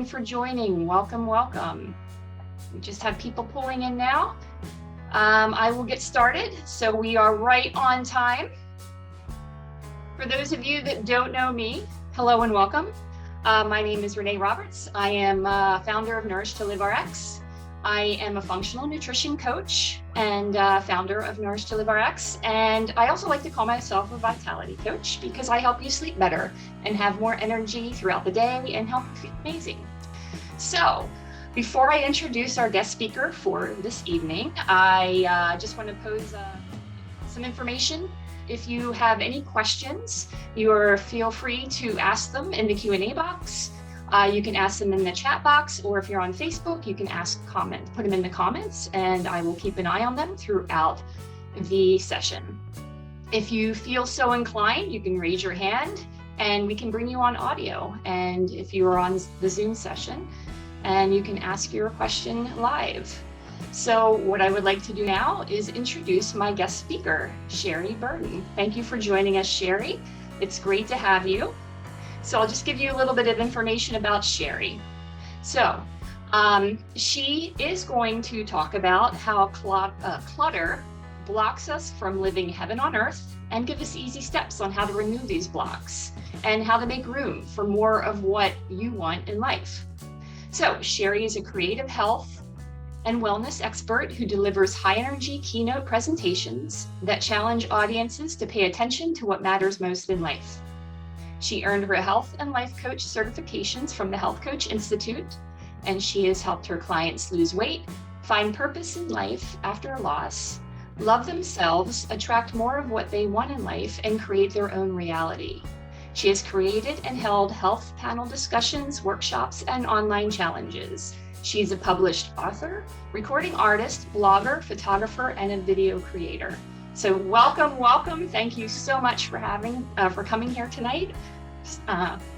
everyone for joining. Welcome, welcome. We just have people pulling in now. I will get started. So we are right on time. For those of you that don't know me, hello and welcome. My name is Renay Roberts. I am founder of Nourish to Live RX. I am a functional nutrition coach and founder of Nourish to Live RX. And I also like to call myself a vitality coach because I help you sleep better and have more energy throughout the day and help you feel amazing. So before I introduce our guest speaker for this evening, I just want to pose some information. If you have any questions, feel free to ask them in the Q&A box. You can ask them in the chat box, or if you're on Facebook, you can put them in the comments, and I will keep an eye on them throughout the session. If you feel so inclined, you can raise your hand and we can bring you on audio. And if you are on the Zoom session, and you can ask your question live. So what I would like to do now is introduce my guest speaker, Sherry Burton. Thank you for joining us, Sherry. It's great to have you. So I'll just give you a little bit of information about Sherry. So she is going to talk about how clutter blocks us from living heaven on earth and give us easy steps on how to remove these blocks and how to make room for more of what you want in life. So Sherry is a creative health and wellness expert who delivers high energy keynote presentations that challenge audiences to pay attention to what matters most in life. She earned her health and life coach certifications from the Health Coach Institute, and she has helped her clients lose weight, find purpose in life after a loss, love themselves, attract more of what they want in life, and create their own reality. She has created and held health panel discussions, workshops, and online challenges. She's a published author, recording artist, blogger, photographer, and a video creator. So welcome, welcome. Thank you so much for coming here tonight.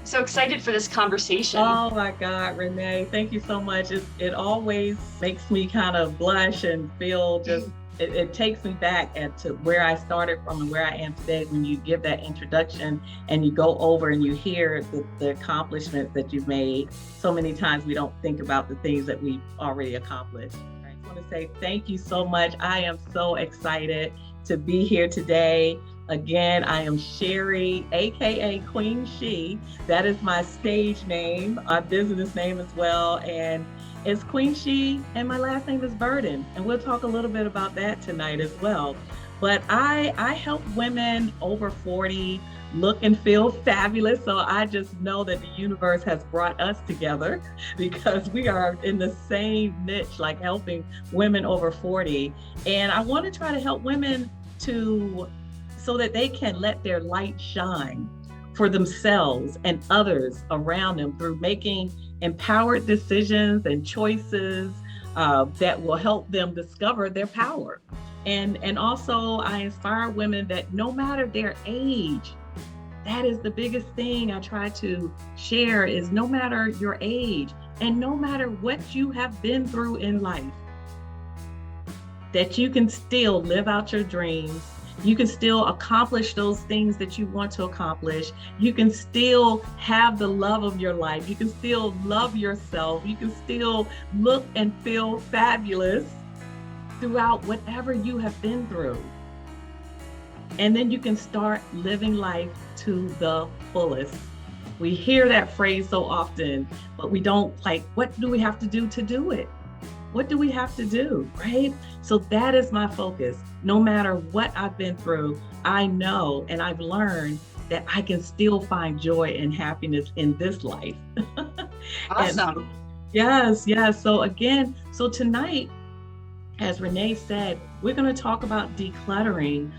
So excited for this conversation. Oh my God, Renay, thank you so much. It always makes me kind of blush and feel just, it takes me back to where I started from and where I am today when you give that introduction and you go over and you hear the accomplishments that you've made. So many times we don't think about the things that we've already accomplished. I just want to say thank you so much. I am so excited to be here today. Again, I am Sherry, AKA Queen She. That is my stage name, my business name as well. And it's Queen She, and my last name is Burton. And we'll talk a little bit about that tonight as well. But I help women over 40 look and feel fabulous. So I just know that the universe has brought us together because we are in the same niche, like helping women over 40. And I want to try to help women so that they can let their light shine for themselves and others around them through making empowered decisions and choices that will help them discover their power. And also I inspire women that no matter their age, that is the biggest thing I try to share, is no matter your age and no matter what you have been through in life, that you can still live out your dreams. You can still accomplish those things that you want to accomplish. You can still have the love of your life. You can still love yourself. You can still look and feel fabulous throughout whatever you have been through. And then you can start living life to the fullest. We hear that phrase so often, but we don't what do we have to do it? What do we have to do, right? So that is my focus. No matter what I've been through, I know and I've learned that I can still find joy and happiness in this life. Awesome. Yes. So tonight, as Renay said, we're going to talk about decluttering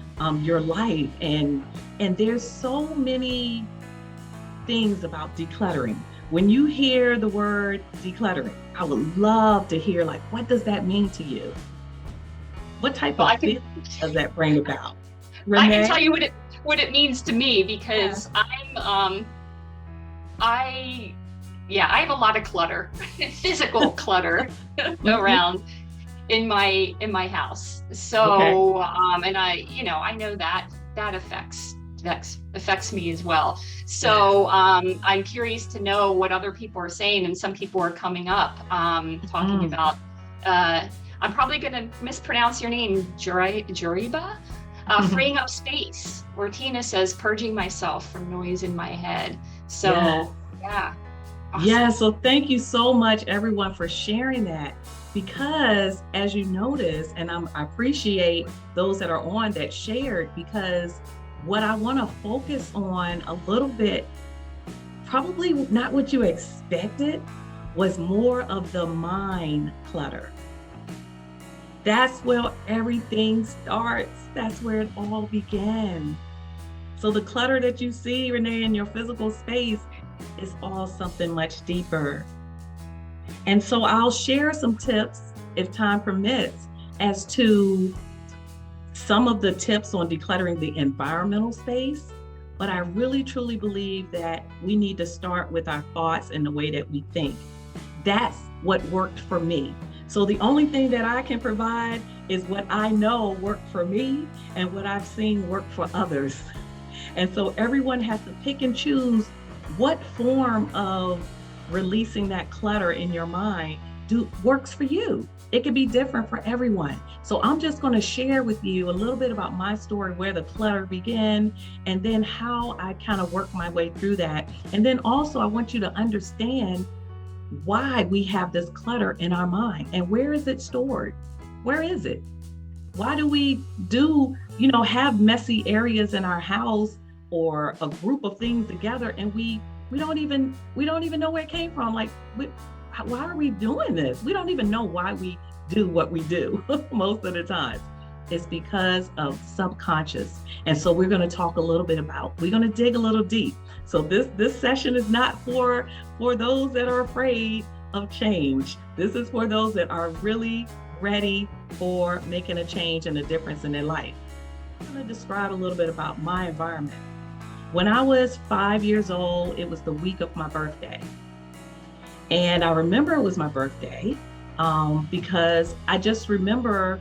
your life. And there's so many things about decluttering. When you hear the word decluttering, I would love to hear, what does that mean to you? What type of feelings does that bring about? Renay? I can tell you what it means to me because I have a lot of clutter, physical clutter around in my house. So, and I know that affects affects me as well. So I'm curious to know what other people are saying, and some people are coming up talking about. I'm probably going to mispronounce your name, Juriba. Freeing up space, where Tina says, purging myself from noise in my head. So, yeah. Awesome. Yeah, so thank you so much, everyone, for sharing that. Because as you notice, and I appreciate those that are on that shared, because what I want to focus on a little bit, probably not what you expected, was more of the mind clutter. That's where everything starts. That's where it all began. So the clutter that you see, Renay, in your physical space is all something much deeper. And so I'll share some tips, if time permits, as to some of the tips on decluttering the environmental space. But I really, truly believe that we need to start with our thoughts and the way that we think. That's what worked for me. So the only thing that I can provide is what I know worked for me and what I've seen work for others. And so everyone has to pick and choose what form of releasing that clutter in your mind works for you. It could be different for everyone. So I'm just going to share with you a little bit about my story, where the clutter began, and then how I kind of worked my way through that. And then also I want you to understand why we have this clutter in our mind and where is it stored? Where is it? Why do we have messy areas in our house or a group of things together, and we don't even know where it came from? Like, why are we doing this? We don't even know why we do what we do most of the time. It's because of subconscious. And so we're going to talk a little bit we're going to dig a little deep. So this session is not for those that are afraid of change. This is for those that are really ready for making a change and a difference in their life. I'm going to describe a little bit about my environment. When I was 5 years old, it was the week of my birthday. And I remember it was my birthday because I just remember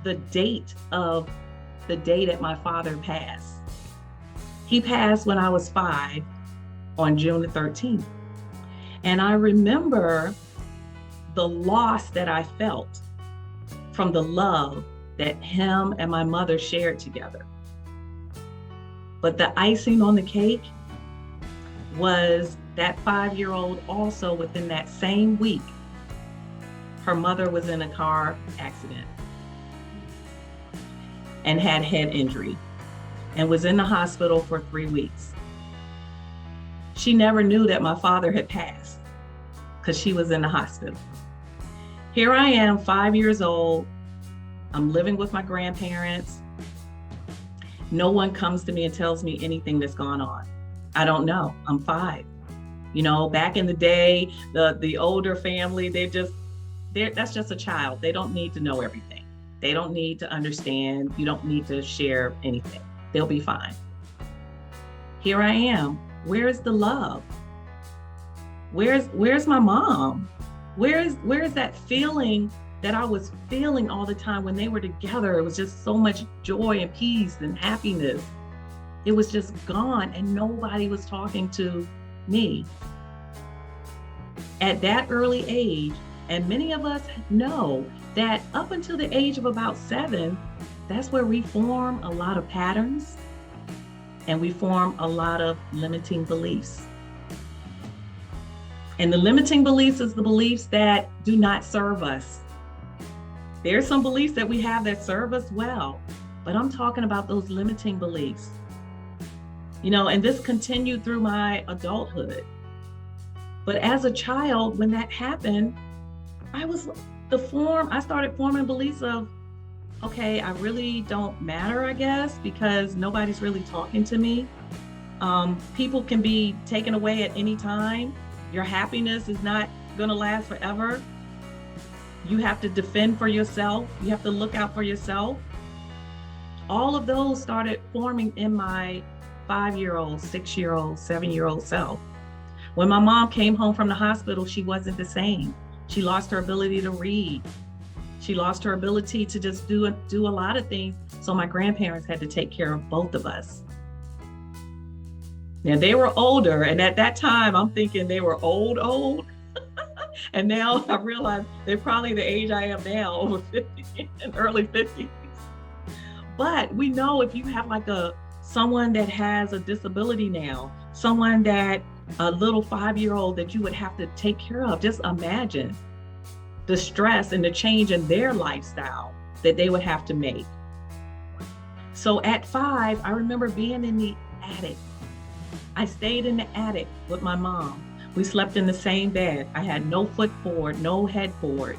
the date that my father passed. He passed when I was 5 on June the 13th. And I remember the loss that I felt from the love that him and my mother shared together. But the icing on the cake was that 5-year-old also within that same week, her mother was in a car accident and had head injury and was in the hospital for 3 weeks. She never knew that my father had passed because she was in the hospital. Here I am, 5 years old. I'm living with my grandparents. No one comes to me and tells me anything that's gone on. I don't know. I'm 5. Back in the day, the older family, that's just a child. They don't need to know everything. They don't need to understand. You don't need to share anything. They'll be fine. Here I am. Where's the love? Where's my mom? Where's that feeling that I was feeling all the time when they were together? It was just so much joy and peace and happiness. It was just gone, and nobody was talking to me. At that early age, and many of us know that up until the age of about 7, that's where we form a lot of patterns and we form a lot of limiting beliefs. And the limiting beliefs is the beliefs that do not serve us. There's some beliefs that we have that serve us well, but I'm talking about those limiting beliefs. And this continued through my adulthood. But as a child, when that happened, I started forming beliefs of, okay, I really don't matter, I guess, because nobody's really talking to me. People can be taken away at any time. Your happiness is not going to last forever. You have to defend for yourself. You have to look out for yourself. All of those started forming in my 5-year-old, 6-year-old, 7-year-old self. When my mom came home from the hospital, she wasn't the same. She lost her ability to read. She lost her ability to just do a lot of things. So my grandparents had to take care of both of us. Now they were older, and at that time I'm thinking they were old. And now I realize they're probably the age I am now, over 50 and early 50s. But we know if you have like someone that has a disability now, someone that a little 5-year-old that you would have to take care of, just imagine the stress and the change in their lifestyle that they would have to make. So at 5, I remember being in the attic. I stayed in the attic with my mom. We slept in the same bed. I had no footboard, no headboard.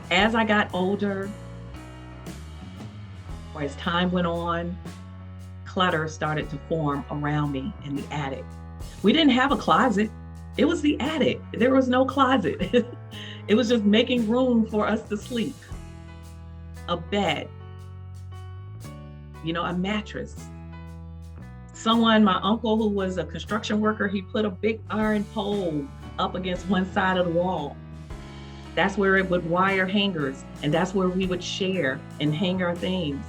As I got older, or as time went on, clutter started to form around me in the attic. We didn't have a closet. It was the attic. There was no closet. It was just making room for us to sleep. A bed, a mattress. My uncle who was a construction worker, he put a big iron pole up against one side of the wall. That's where it would wire hangers, and that's where we would share and hang our things.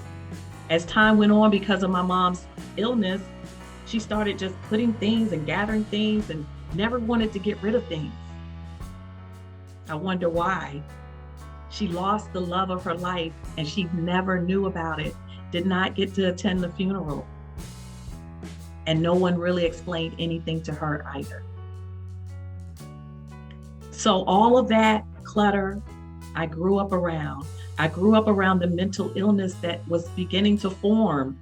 As time went on, because of my mom's illness, she started just putting things and gathering things and never wanted to get rid of things. I wonder why. She lost the love of her life and she never knew about it, did not get to attend the funeral. And no one really explained anything to her either. So all of that clutter, I grew up around the mental illness that was beginning to form.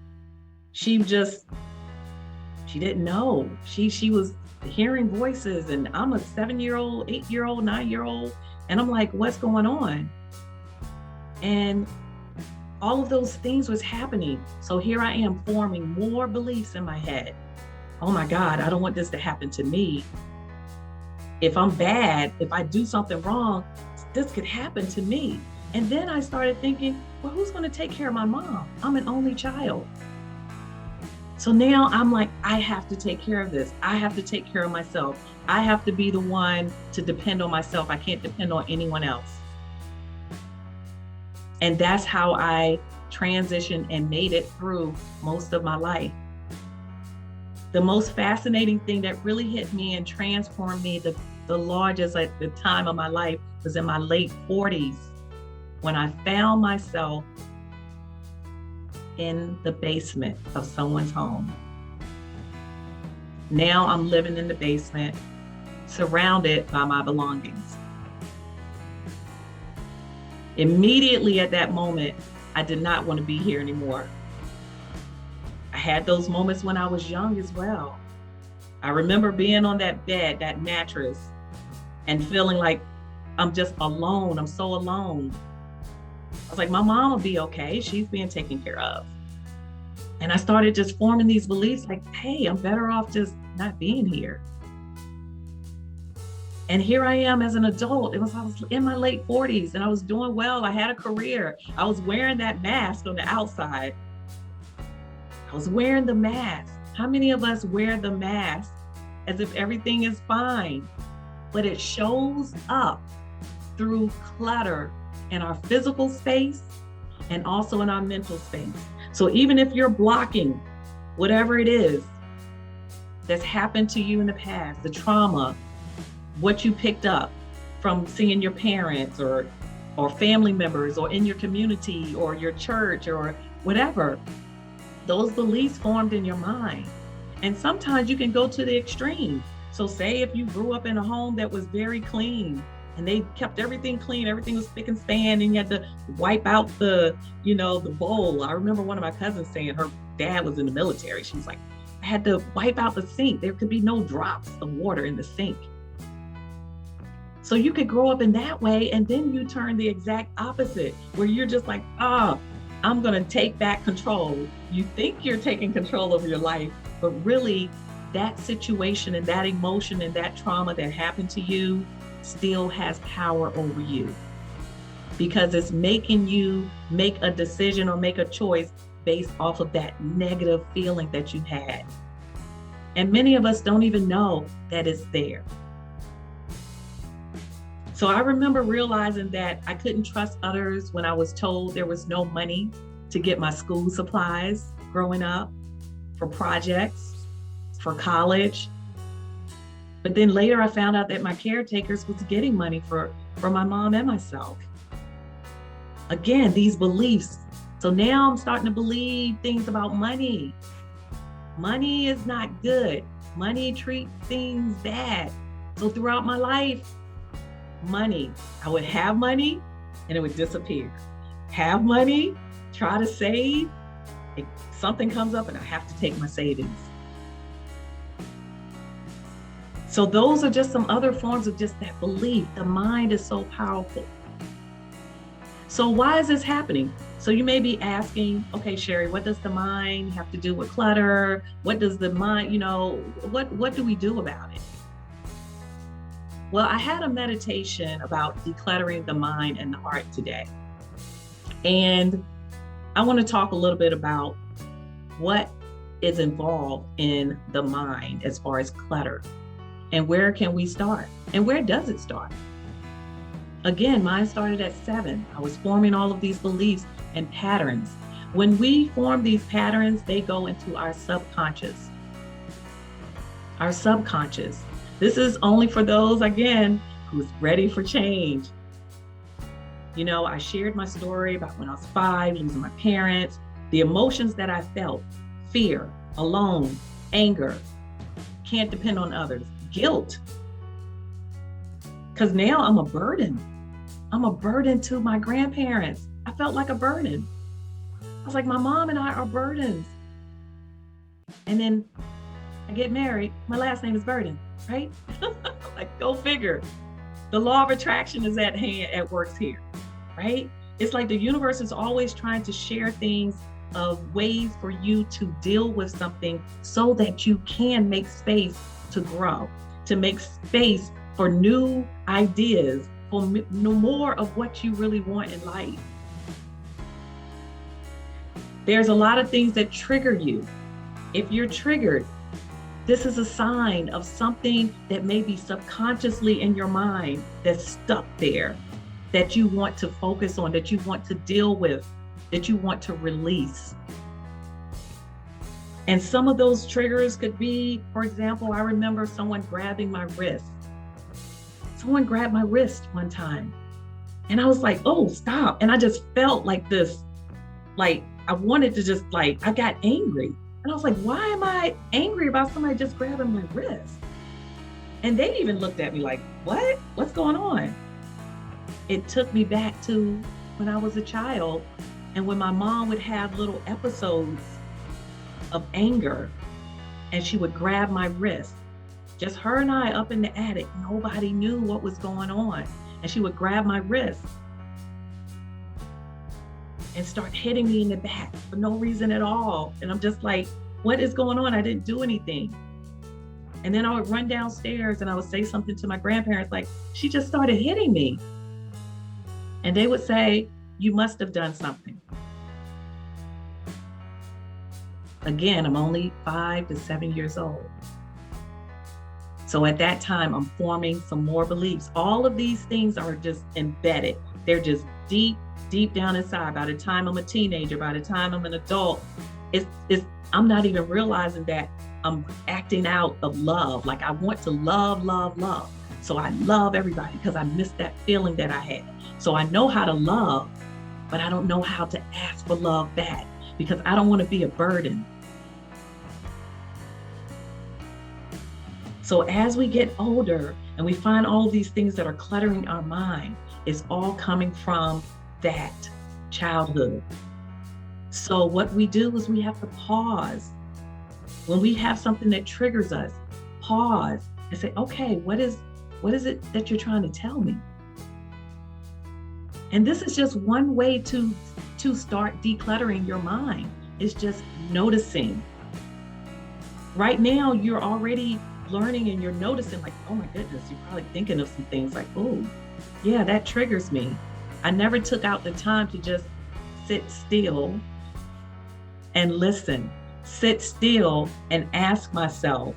She didn't know. She was hearing voices, and I'm a 7-year-old, 8-year-old, 9-year-old, and I'm like, what's going on? And all of those things was happening. So here I am forming more beliefs in my head. Oh my God, I don't want this to happen to me. If I'm bad, if I do something wrong, this could happen to me. And then I started thinking, well, who's going to take care of my mom? I'm an only child. So now I'm like, I have to take care of this. I have to take care of myself. I have to be the one to depend on myself. I can't depend on anyone else. And that's how I transitioned and made it through most of my life. The most fascinating thing that really hit me and transformed me the largest at the time of my life was in my late 40s, when I found myself in the basement of someone's home. Now I'm living in the basement, surrounded by my belongings. Immediately at that moment, I did not want to be here anymore. I had those moments when I was young as well. I remember being on that bed, that mattress, and feeling like I'm just alone. I'm so alone. I was like, my mom will be okay. She's being taken care of. And I started just forming these beliefs like, hey, I'm better off just not being here. And here I am as an adult. I was in my late 40s and I was doing well. I had a career. I was wearing that mask on the outside. I was wearing the mask. How many of us wear the mask as if everything is fine? But it shows up through clutter in our physical space and also in our mental space. So even if you're blocking whatever it is that's happened to you in the past, the trauma, what you picked up from seeing your parents or family members or in your community or your church or whatever, those beliefs formed in your mind. And sometimes you can go to the extreme. So say if you grew up in a home that was very clean and they kept everything clean, everything was spick and span, and you had to wipe out the bowl. I remember one of my cousins saying her dad was in the military. She was like, I had to wipe out the sink. There could be no drops of water in the sink. So you could grow up in that way, and then you turn the exact opposite, where you're just like, I'm gonna take back control. You think you're taking control of your life, but really that situation and that emotion and that trauma that happened to you still has power over you, because it's making you make a decision or make a choice based off of that negative feeling that you had. And many of us don't even know that it's there. So I remember realizing that I couldn't trust others when I was told there was no money to get my school supplies growing up. for projects, for college. But then later I found out that my caretakers was getting money for my mom and myself. Again, these beliefs. So now I'm starting to believe things about money. Money is not good. Money treats things bad. So throughout my life, money, I would have money and it would disappear. Have money, try to save, something comes up and I have to take my savings. So those are just some other forms of just that belief. The mind is so powerful. So why is this happening? So you may be asking, okay, Sherry, what does the mind have to do with clutter? What does the mind, what do we do about it? Well, I had a meditation about decluttering the mind and the heart today. And I want to talk a little bit about what is involved in the mind as far as clutter. And where can we start? And where does it start? Again, mine started at 7. I was forming all of these beliefs and patterns. When we form these patterns, they go into our subconscious. Our subconscious. This is only for those, again, who's ready for change. I shared my story about when I was 5, losing my parents, the emotions that I felt, fear, alone, anger, can't depend on others, guilt. Because now I'm a burden. I'm a burden to my grandparents. I felt like a burden. I was like, my mom and I are burdens. And then I get married. My last name is Burden, right? Like, go figure. The law of attraction is at work here, right? It's like the universe is always trying to share things of ways for you to deal with something so that you can make space to grow, to make space for new ideas, for more of what you really want in life. There's a lot of things that trigger you. If you're triggered, this is a sign of something that may be subconsciously in your mind that's stuck there, that you want to focus on, that you want to deal with, that you want to release. And some of those triggers could be, for example, I remember someone grabbing my wrist. Someone grabbed my wrist one time. And I was like, oh, stop. And I just felt like this, like I wanted to just I got angry. And I was like, why am I angry about somebody just grabbing my wrist? And they even looked at me like, what? What's going on? It took me back to when I was a child and when my mom would have little episodes of anger and she would grab my wrist. Just her and I up in the attic. Nobody knew what was going on. And she would grab my wrist and start hitting me in the back for no reason at all. And I'm just like, what is going on? I didn't do anything. And then I would run downstairs and I would say something to my grandparents, like, she just started hitting me. And they would say, you must have done something. Again, I'm only 5 to 7 years old. So at that time, I'm forming some more beliefs. All of these things are just embedded. They're just deep down inside. By the time I'm a teenager, by the time I'm an adult, I'm not even realizing that I'm acting out of love. Like I want to love. So I love everybody because I miss that feeling that I had. So I know how to love, but I don't know how to ask for love back because I don't want to be a burden. So as we get older and we find all of these things that are cluttering our mind, it's all coming from that childhood. So what we do is we have to pause. When we have something that triggers us, pause and say, okay, what is it that you're trying to tell me? And this is just one way to start decluttering your mind. It's just noticing. Right now, you're already learning and you're noticing like, oh my goodness, you're probably thinking of some things like, oh, yeah, that triggers me. I never took out the time to just sit still and listen, sit still and ask myself,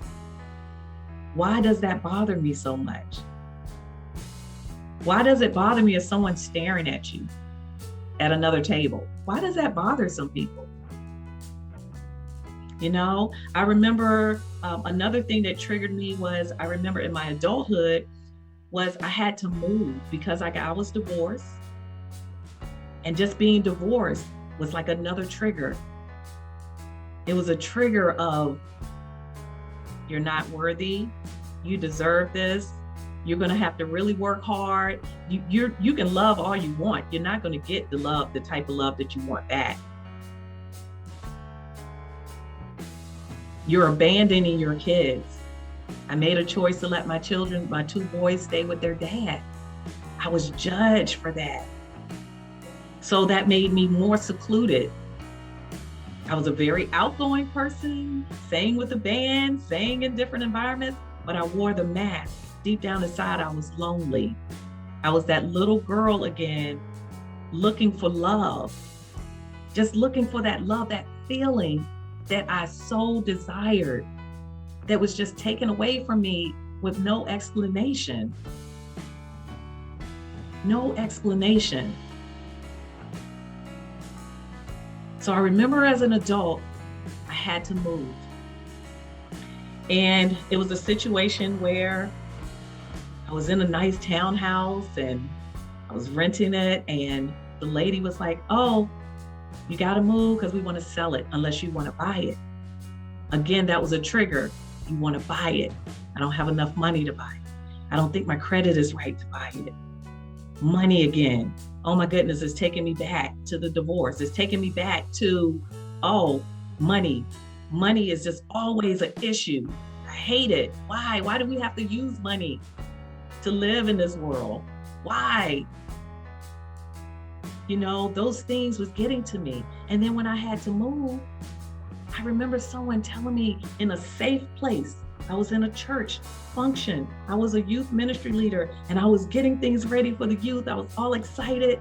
why does that bother me so much? Why does it bother me if someone's staring at you at another table? Why does that bother some people? You know, I remember another thing that triggered me was I remember in my adulthood was I had to move because I was divorced, and just being divorced was like another trigger. It was a trigger of, you're not worthy, you deserve this, you're going to have to really work hard. You can love all you want, you're not going to get the type of love that you want back. You're abandoning your kids. I made a choice to let my children, my two boys, stay with their dad. I was judged for that. So that made me more secluded. I was a very outgoing person, sang with a band, sang in different environments, but I wore the mask. Deep down inside, I was lonely. I was that little girl again, looking for love, just looking for that love, that feeling that I so desired, that was just taken away from me with no explanation. No explanation. So I remember as an adult, I had to move. And it was a situation where I was in a nice townhouse and I was renting it, and the lady was like, "Oh, you gotta move because we want to sell it unless you want to buy it." Again, that was a trigger. You want to buy it. I don't have enough money to buy it. I don't think my credit is right to buy it. Money again. Oh my goodness, it's taking me back to the divorce. It's taking me back to, money. Money is just always an issue. I hate it. Why? Why do we have to use money to live in this world? Why? You know, those things was getting to me. And then when I had to move, I remember someone telling me in a safe place. I was in a church function. I was a youth ministry leader and I was getting things ready for the youth. I was all excited.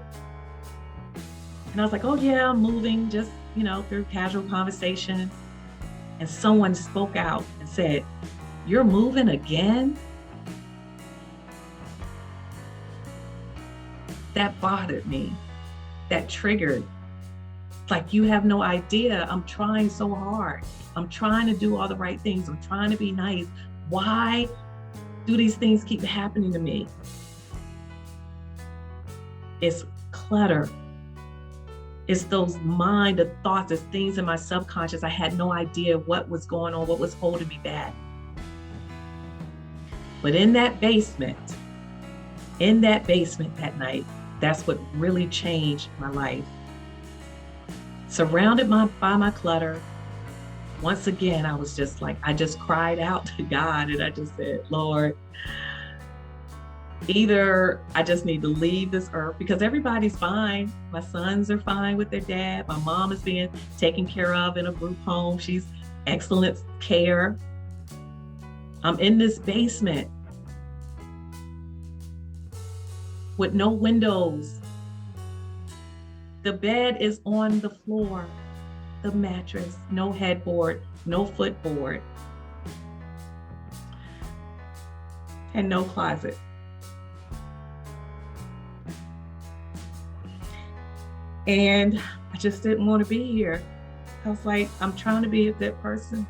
And I was like, "Oh yeah, I'm moving," just, through casual conversation. And someone spoke out and said, "You're moving again?" That bothered me. That triggered. It's like, you have no idea. I'm trying so hard. I'm trying to do all the right things. I'm trying to be nice. Why do these things keep happening to me? It's clutter. It's those the thoughts, there's things in my subconscious. I had no idea what was going on, what was holding me back. But in that basement that night, that's what really changed my life. Surrounded by my clutter, once again, I was just like, I just cried out to God and I just said, "Lord, either I just need to leave this earth," because everybody's fine. My sons are fine with their dad. My mom is being taken care of in a group home. She's excellent care. I'm in this basement with no windows. The bed is on the floor, the mattress, no headboard, no footboard, and no closet. And I just didn't want to be here. I was like, I'm trying to be a good person.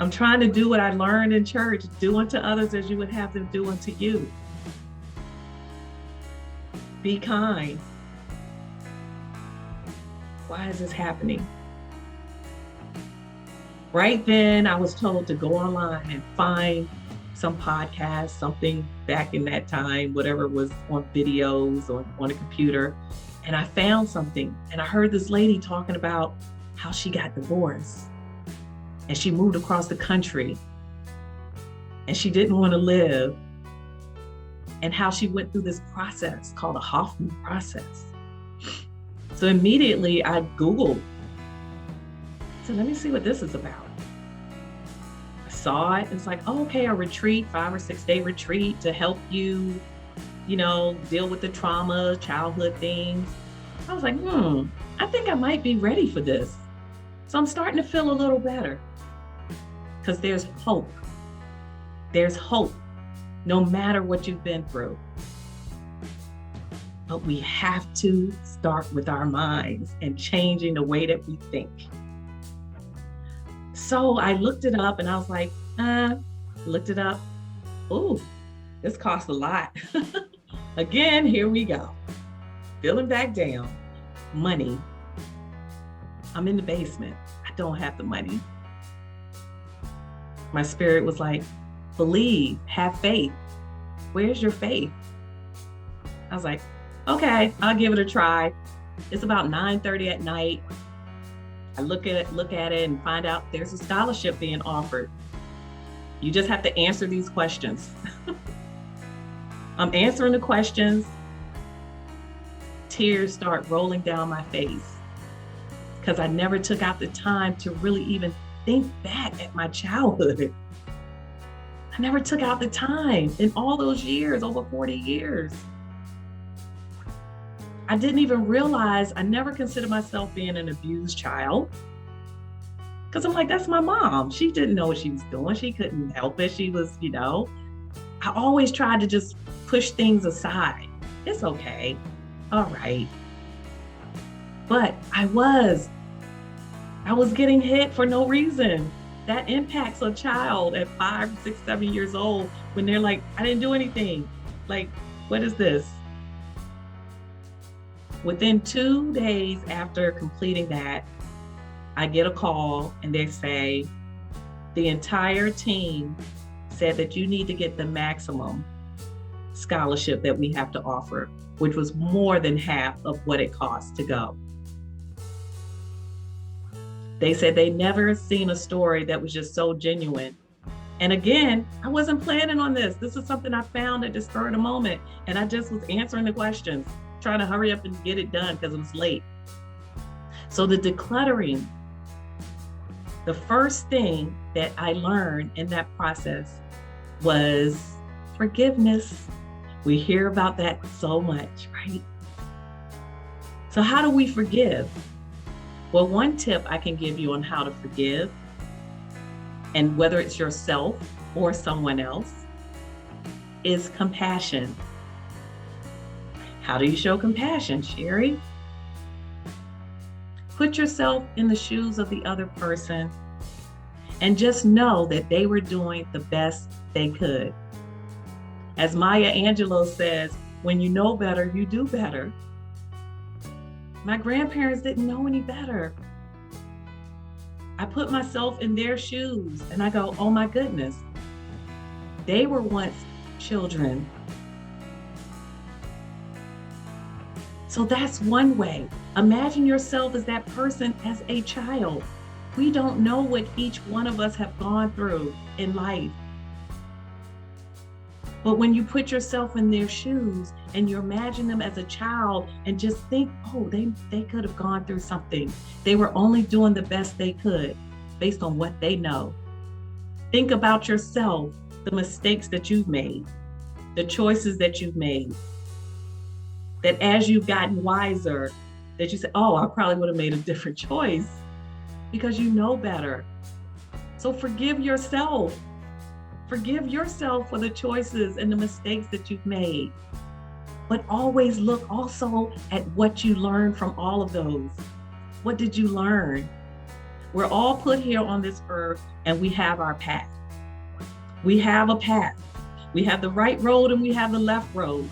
I'm trying to do what I learned in church, do unto others as you would have them do unto you. Be kind. Why is this happening? Right then, I was told to go online and find some podcast, something back in that time, whatever was on videos or on a computer. And I found something, and I heard this lady talking about how she got divorced and she moved across the country and she didn't want to live, and how she went through this process called a Hoffman process. So immediately I Googled, so let me see what this is about. I saw it. It's like, oh, okay, a retreat, 5 or 6 day retreat to help you, deal with the trauma, childhood things. I was like, I think I might be ready for this. So I'm starting to feel a little better because there's hope. There's hope no matter what you've been through. But we have to start with our minds and changing the way that we think. So I looked it up and I was like, looked it up. Ooh, this costs a lot. Again, here we go. Feeling back down. Money. I'm in the basement. I don't have the money. My spirit was like, believe, have faith. Where's your faith? I was like, okay, I'll give it a try. It's about 9:30 at night. I look at it and find out there's a scholarship being offered. You just have to answer these questions. I'm answering the questions. Tears start rolling down my face because I never took out the time to really even think back at my childhood. I never took out the time in all those years, over 40 years. I didn't even realize, I never considered myself being an abused child. Because I'm like, that's my mom. She didn't know what she was doing. She couldn't help it. She was, I always tried to just push things aside. It's okay. All right. But I was getting hit for no reason. That impacts a child at 5, 6, 7 years old when they're like, I didn't do anything. Like, what is this? Within 2 days after completing that, I get a call and they say, the entire team said that you need to get the maximum scholarship that we have to offer, which was more than half of what it costs to go. They said they never seen a story that was just so genuine. And again, I wasn't planning on this. This is something I found at the spur of the moment. And I just was answering the questions, trying to hurry up and get it done because it was late. So the decluttering, the first thing that I learned in that process was forgiveness. We hear about that so much, right? So how do we forgive? Well, one tip I can give you on how to forgive, and whether it's yourself or someone else, is compassion. How do you show compassion, Sherry? Put yourself in the shoes of the other person and just know that they were doing the best they could. As Maya Angelou says, when you know better, you do better. My grandparents didn't know any better. I put myself in their shoes and I go, oh my goodness, they were once children. So that's one way. Imagine yourself as that person as a child. We don't know what each one of us have gone through in life. But when you put yourself in their shoes and you imagine them as a child and just think, oh, they could have gone through something. They were only doing the best they could based on what they know. Think about yourself, the mistakes that you've made, the choices that you've made. That as you've gotten wiser, that you say, oh, I probably would have made a different choice because you know better. So forgive yourself. Forgive yourself for the choices and the mistakes that you've made. But always look also at what you learned from all of those. What did you learn? We're all put here on this earth and we have our path. We have a path. We have the right road and we have the left road.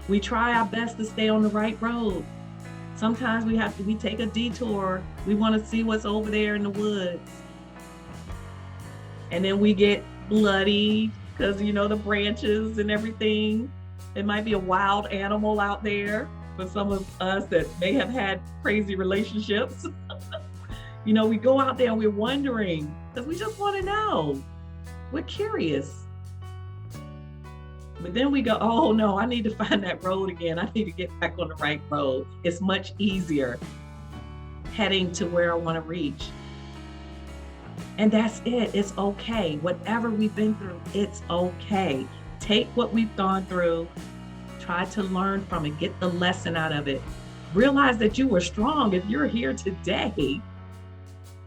We try our best to stay on the right road. Sometimes we take a detour. We want to see what's over there in the woods. And then we get bloody because, the branches and everything. It might be a wild animal out there for some of us that may have had crazy relationships. We go out there and we're wondering because we just want to know. We're curious. But then we go, oh no, I need to find that road again. I need to get back on the right road. It's much easier heading to where I want to reach. And that's it. It's okay. Whatever we've been through, it's okay. Take what we've gone through, try to learn from it, get the lesson out of it. Realize that you were strong if you're here today.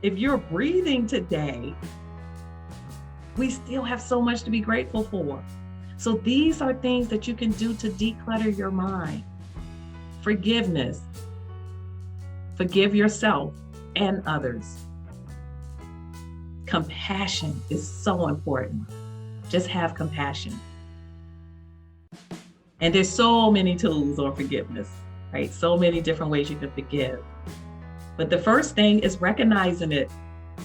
If you're breathing today, we still have so much to be grateful for. So these are things that you can do to declutter your mind. Forgiveness. Forgive yourself and others. Compassion is so important. Just have compassion. And there's so many tools on forgiveness, right? So many different ways you can forgive. But the first thing is recognizing it.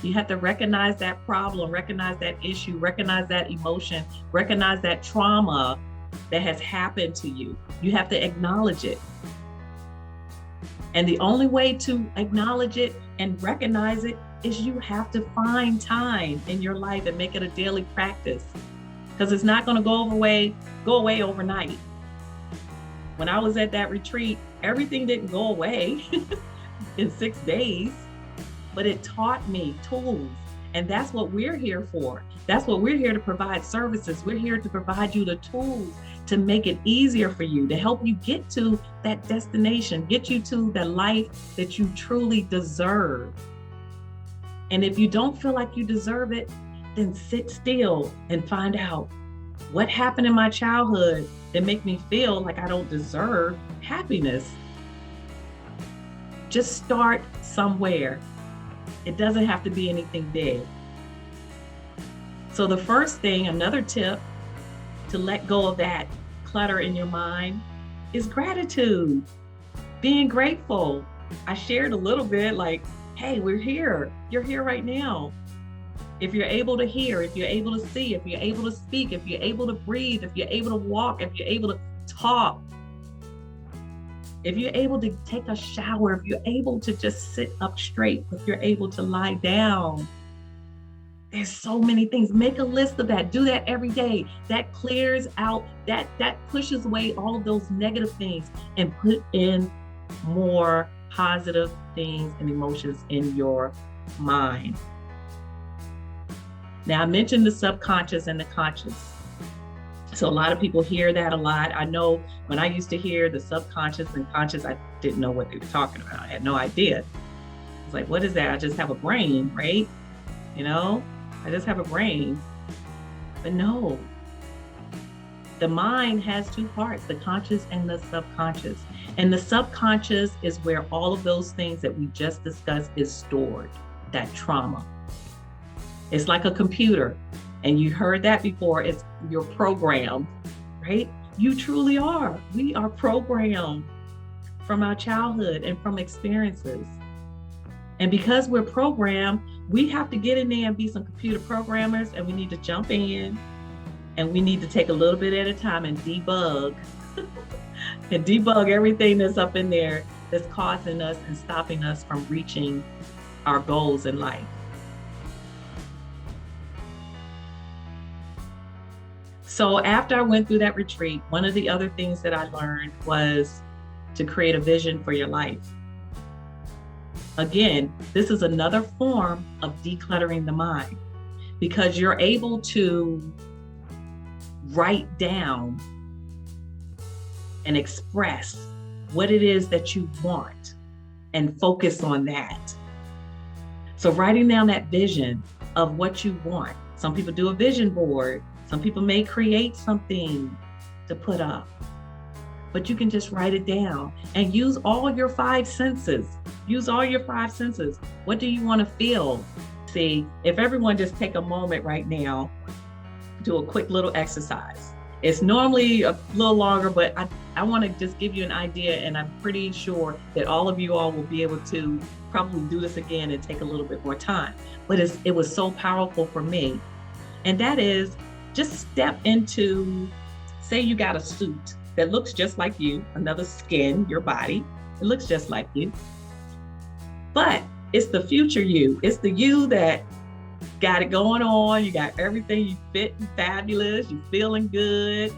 You have to recognize that problem, recognize that issue, recognize that emotion, recognize that trauma that has happened to you. You have to acknowledge it. And the only way to acknowledge it and recognize it is you have to find time in your life and make it a daily practice, because it's not going to go away overnight. When I was at that retreat, everything didn't go away in 6 days, but it taught me tools. And that's what we're here for. That's what we're here to provide services. We're here to provide you the tools to make it easier for you, to help you get to that destination, get you to the life that you truly deserve. And if you don't feel like you deserve it, then sit still and find out what happened in my childhood that make me feel like I don't deserve happiness. Just start somewhere. It doesn't have to be anything big. So the first thing, another tip to let go of that clutter in your mind is gratitude, being grateful. I shared a little bit like, hey, we're here. You're here right now. If you're able to hear, if you're able to see, if you're able to speak, if you're able to breathe, if you're able to walk, if you're able to talk, if you're able to take a shower, if you're able to just sit up straight, if you're able to lie down, there's so many things. Make a list of that. Do that every day. That clears out, that pushes away all of those negative things and put in more positive things and emotions in your mind. Now, I mentioned the subconscious and the conscious. So a lot of people hear that a lot. I know when I used to hear the subconscious and conscious, I didn't know what they were talking about. I had no idea. I was like, what is that? I just have a brain, right? I just have a brain. But no, the mind has two parts, the conscious and the subconscious. And the subconscious is where all of those things that we just discussed is stored, that trauma. It's like a computer, and you heard that before, you're programmed, right? You truly are. We are programmed from our childhood and from experiences. And because we're programmed, we have to get in there and be some computer programmers, and we need to jump in, and we need to take a little bit at a time and debug and debug everything that's up in there that's causing us and stopping us from reaching our goals in life. So after I went through that retreat, one of the other things that I learned was to create a vision for your life. Again, this is another form of decluttering the mind, because you're able to write down and express what it is that you want and focus on that. So writing down that vision of what you want. Some people do a vision board. Some people may create something to put up, but you can just write it down and use all your 5 senses. Use all your 5 senses. What do you want to feel? See, if everyone just take a moment right now, do a quick little exercise. It's normally a little longer, but I want to just give you an idea, and I'm pretty sure that all of you all will be able to probably do this again and take a little bit more time. But it was so powerful for me. And that is, just step into, say you got a suit that looks just like you, another skin, your body, it looks just like you. But it's the future you. It's the you that got it going on. You got everything, you fit and fabulous, you feeling good.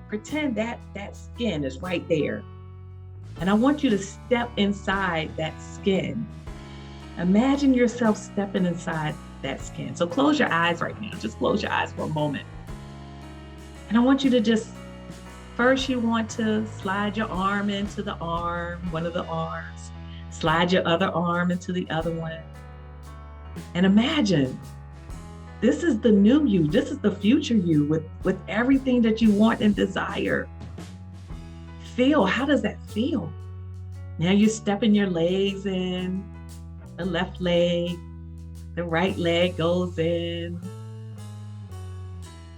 Pretend that skin is right there. And I want you to step inside that skin. Imagine yourself stepping inside that skin. So close your eyes right now. Just close your eyes for a moment. And I want you to first you want to slide your arm into the arm, one of the arms. Slide your other arm into the other one. And imagine, this is the new you. This is the future you with everything that you want and desire. Feel, how does that feel? Now you're stepping your legs in. the left leg, the right leg goes in.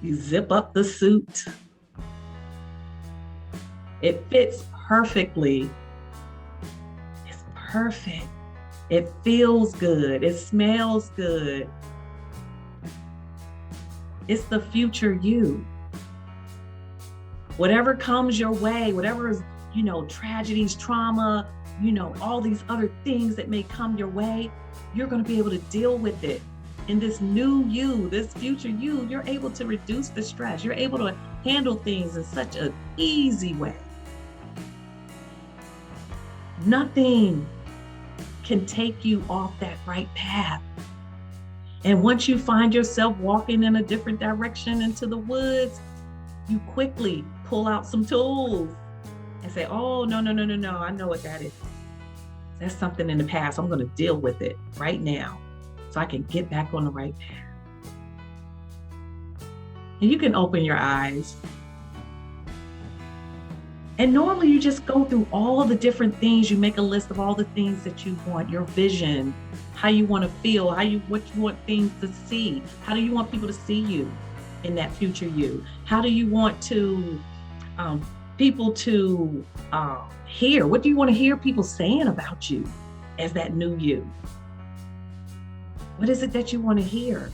You zip up the suit. It fits perfectly. It's perfect. It feels good. It smells good. It's the future you. Whatever comes your way, whatever is, tragedies, trauma, all these other things that may come your way, you're going to be able to deal with it. In this new you, this future you, you're able to reduce the stress. You're able to handle things in such an easy way. Nothing can take you off that right path. And once you find yourself walking in a different direction into the woods, you quickly pull out some tools and say, oh, no, I know what that is. That's something in the past. I'm going to deal with it right now so I can get back on the right path. And you can open your eyes. And normally you just go through all the different things. You make a list of all the things that you want, your vision, how you want to feel, what you want things to see. How do you want people to see you in that future you? How do you want to people to hear? What do you want to hear people saying about you as that new you? What is it that you want to hear?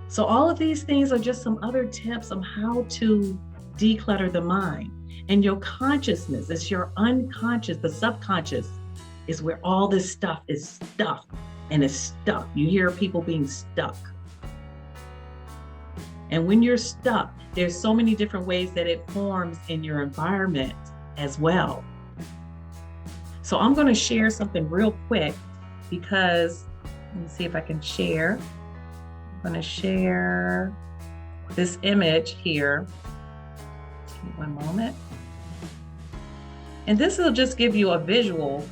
So all of these things are just some other tips on how to declutter the mind. And your consciousness is your unconscious, the subconscious is where all this stuff is stuffed and is stuck. You hear people being stuck. And when you're stuck, there's so many different ways that it forms in your environment as well. So I'm going to share something real quick because, let me see if I can share. I'm going to share this image here. Give me one moment. And this will just give you a visual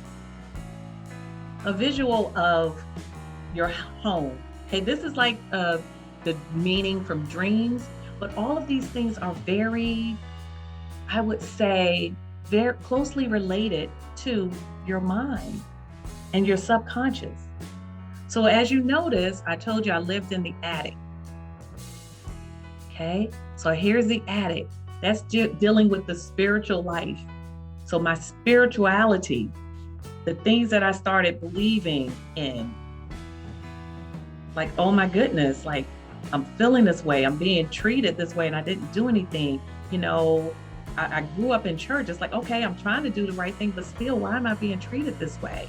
of your home. Okay, this is like the meaning from dreams, but all of these things are very, I would say, very closely related to your mind and your subconscious. So as you notice, I told you I lived in the attic. Okay, so here's the attic. That's dealing with the spiritual life. So my spirituality, the things that I started believing in, like, oh my goodness, like I'm feeling this way, I'm being treated this way, and I didn't do anything. I grew up in church. It's like, okay, I'm trying to do the right thing, but still, why am I being treated this way?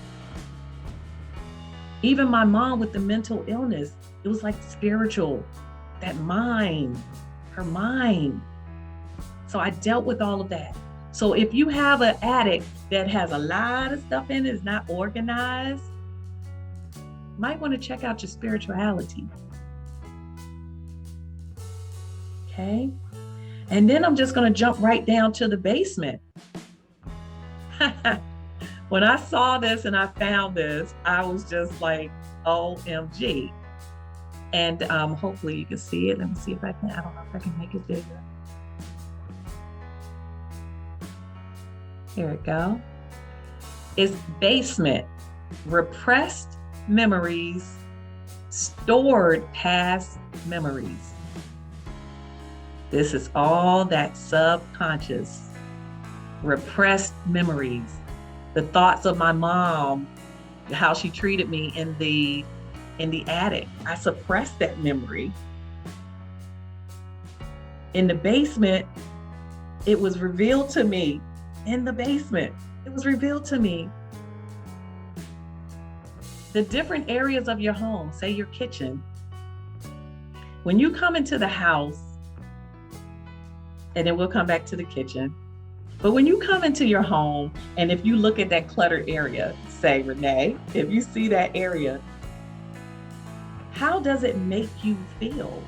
Even my mom with the mental illness, it was like spiritual, that mind, her mind. So I dealt with all of that. So if you have an attic that has a lot of stuff in it, is not organized, you might want to check out your spirituality. Okay. And then I'm just going to jump right down to the basement. When I saw this and I found this, I was just like, OMG. And hopefully you can see it. Let me see if I can, I don't know if I can make it bigger. Here we go. It's basement, repressed memories, stored past memories. This is all that subconscious, repressed memories. The thoughts of my mom, how she treated me in the attic. I suppressed that memory. In the basement, it was revealed to me. In the basement, it was revealed to me. The different areas of your home, say your kitchen. When you come into the house, and then we'll come back to the kitchen. But when you come into your home, and if you look at that cluttered area, say, Renay, if you see that area, how does it make you feel?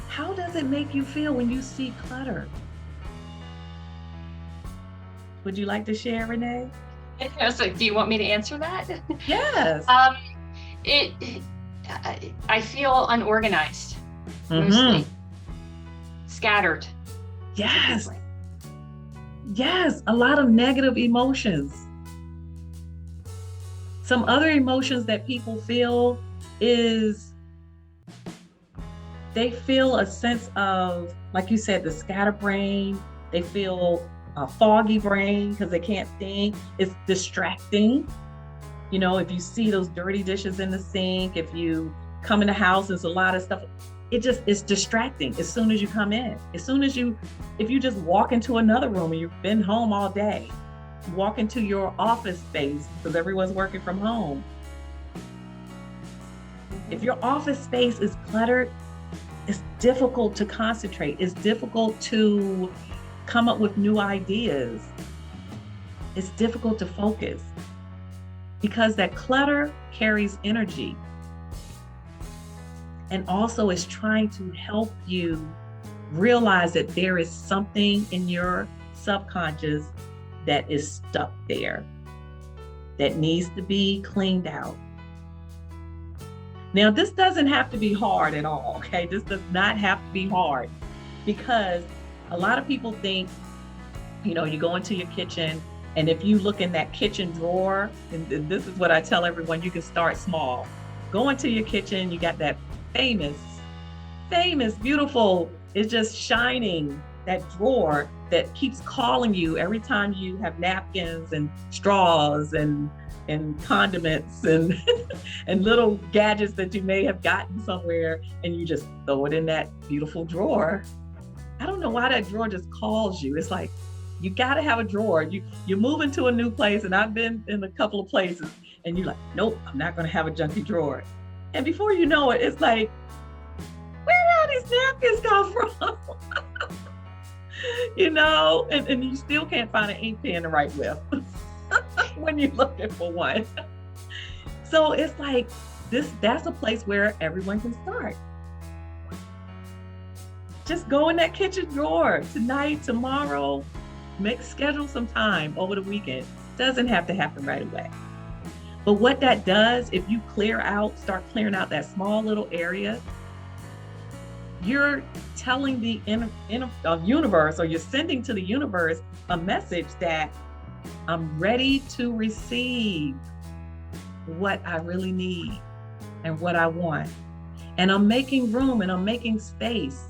How does it make you feel when you see clutter? Would you like to share, Renay? So do you want me to answer that? Yes. I feel unorganized, mostly scattered. Yes. Yes, a lot of negative emotions. Some other emotions that people feel is they feel a sense of, like you said, the scatterbrain. They feel a foggy brain because they can't think. It's distracting. You know, if you see those dirty dishes in the sink, if you come in the house, there's a lot of stuff. It's distracting as soon as you come in. As soon as if you just walk into another room and you've been home all day, you walk into your office space because everyone's working from home. If your office space is cluttered, it's difficult to concentrate. It's difficult to come up with new ideas. It's difficult to focus because that clutter carries energy and also is trying to help you realize that there is something in your subconscious that is stuck there that needs to be cleaned out. Now, this doesn't have to be hard at all, okay? This does not have to be hard because a lot of people think, you know, you go into your kitchen and if you look in that kitchen drawer, and this is what I tell everyone, you can start small. Go into your kitchen, you got that famous, beautiful, it's just shining, that drawer that keeps calling you every time you have napkins and straws and condiments and and little gadgets that you may have gotten somewhere, and you just throw it in that beautiful drawer. I don't know why that drawer just calls you. It's like, you got to have a drawer. You move into a new place, and I've been in a couple of places, and you're like, nope, I'm not going to have a junky drawer. And before you know it, it's like, where did all these napkins come from? You know, and you still can't find an ink pen to write with when you're looking for one. So it's like that's a place where everyone can start. Just go in that kitchen drawer tonight, tomorrow, schedule some time over the weekend. Doesn't have to happen right away. But what that does, if you start clearing out that small little area, you're telling the universe, or you're sending to the universe a message that I'm ready to receive what I really need and what I want. And I'm making room and I'm making space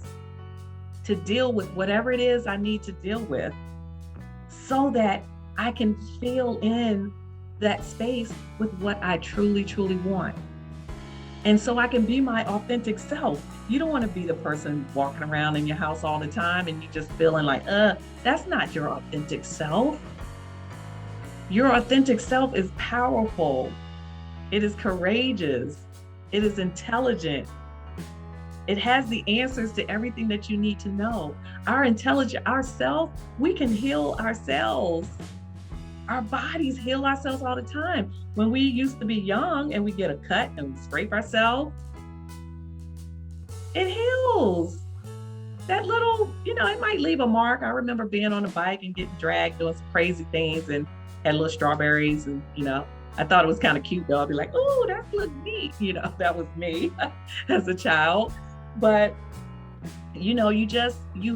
to deal with whatever it is I need to deal with so that I can fill in that space with what I truly, truly want. And so I can be my authentic self. You don't want to be the person walking around in your house all the time and you just feeling like, that's not your authentic self. Your authentic self is powerful. It is courageous. It is intelligent. It has the answers to everything that you need to know. Ourself, we can heal ourselves. Our bodies heal ourselves all the time. When we used to be young and we get a cut and we scrape ourselves, it heals. That little, it might leave a mark. I remember being on a bike and getting dragged, doing some crazy things, and had little strawberries, and I thought it was kind of cute though. I'd be like, oh, that looks neat. That was me as a child. But you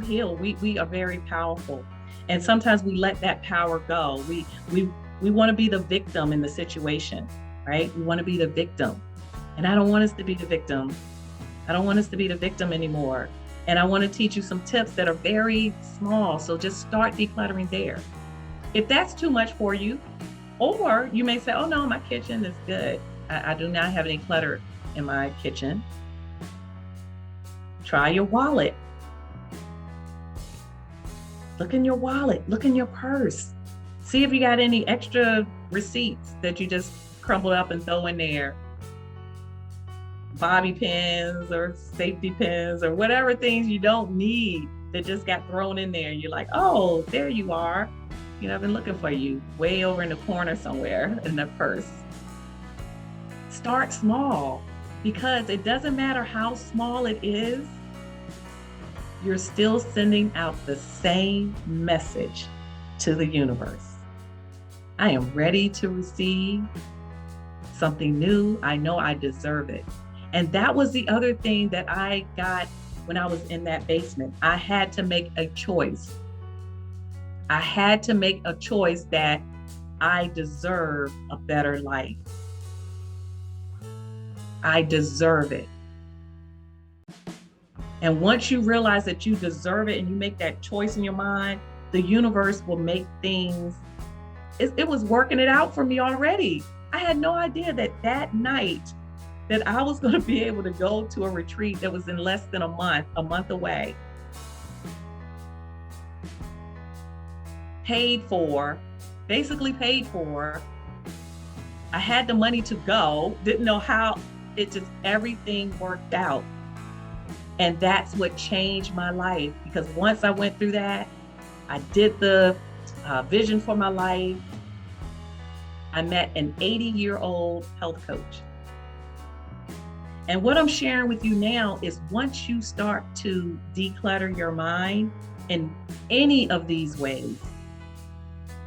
heal. We are very powerful. And sometimes we let that power go. We want to be the victim in the situation, right? We want to be the victim. And I don't want us to be the victim. I don't want us to be the victim anymore. And I want to teach you some tips that are very small. So just start decluttering there. If that's too much for you, or you may say, oh no, my kitchen is good. I do not have any clutter in my kitchen. Try your wallet. Look in your wallet, look in your purse. See if you got any extra receipts that you just crumbled up and throw in there. Bobby pins or safety pins or whatever things you don't need that just got thrown in there. You're like, oh, there you are. I've been looking for you way over in the corner somewhere in the purse. Start small, because it doesn't matter how small it is, you're still sending out the same message to the universe. I am ready to receive something new. I know I deserve it. And that was the other thing that I got when I was in that basement. I had to make a choice. I had to make a choice that I deserve a better life. I deserve it. And once you realize that you deserve it and you make that choice in your mind, the universe will make things. It was working it out for me already. I had no idea that night that I was going to be able to go to a retreat that was in less than a month away. Basically paid for. I had the money to go, didn't know how, everything worked out. And that's what changed my life, because once I went through that, I did the vision for my life. I met an 80-year-old health coach. And what I'm sharing with you now is once you start to declutter your mind in any of these ways,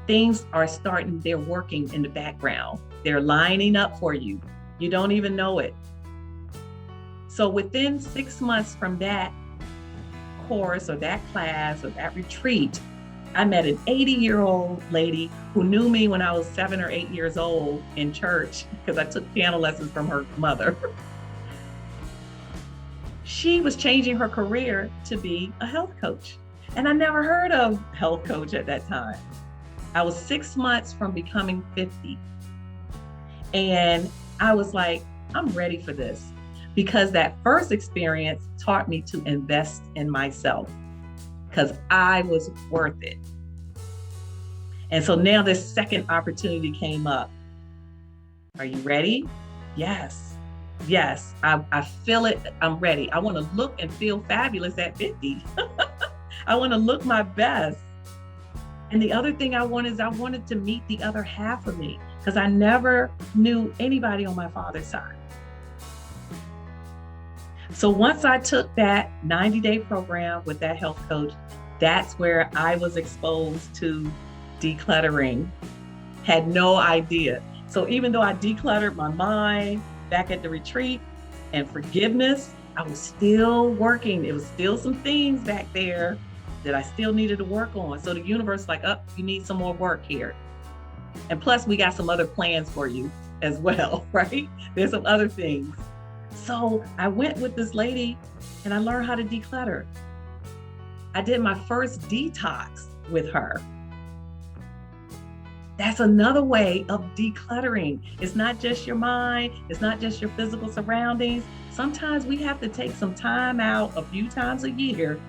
things are they're working in the background. They're lining up for you. You don't even know it. So within 6 months from that course or that class or that retreat, I met an 80-year-old lady who knew me when I was 7 or 8 years old in church because I took piano lessons from her mother. She was changing her career to be a health coach. And I never heard of health coach at that time. I was 6 months from becoming 50. And I was like, I'm ready for this. Because that first experience taught me to invest in myself because I was worth it. And so now this second opportunity came up. Are you ready? Yes. I feel it. I'm ready. I want to look and feel fabulous at 50. I want to look my best. And the other thing I wanted to meet the other half of me because I never knew anybody on my father's side. So once I took that 90-day program with that health coach, that's where I was exposed to decluttering. Had no idea. So even though I decluttered my mind back at the retreat and forgiveness, I was still working. It was still some things back there that I still needed to work on. So the universe like, you need some more work here. And plus we got some other plans for you as well, right? There's some other things. So I went with this lady and I learned how to declutter. I did my first detox with her. That's another way of decluttering. It's not just your mind. It's not just your physical surroundings. Sometimes we have to take some time out a few times a year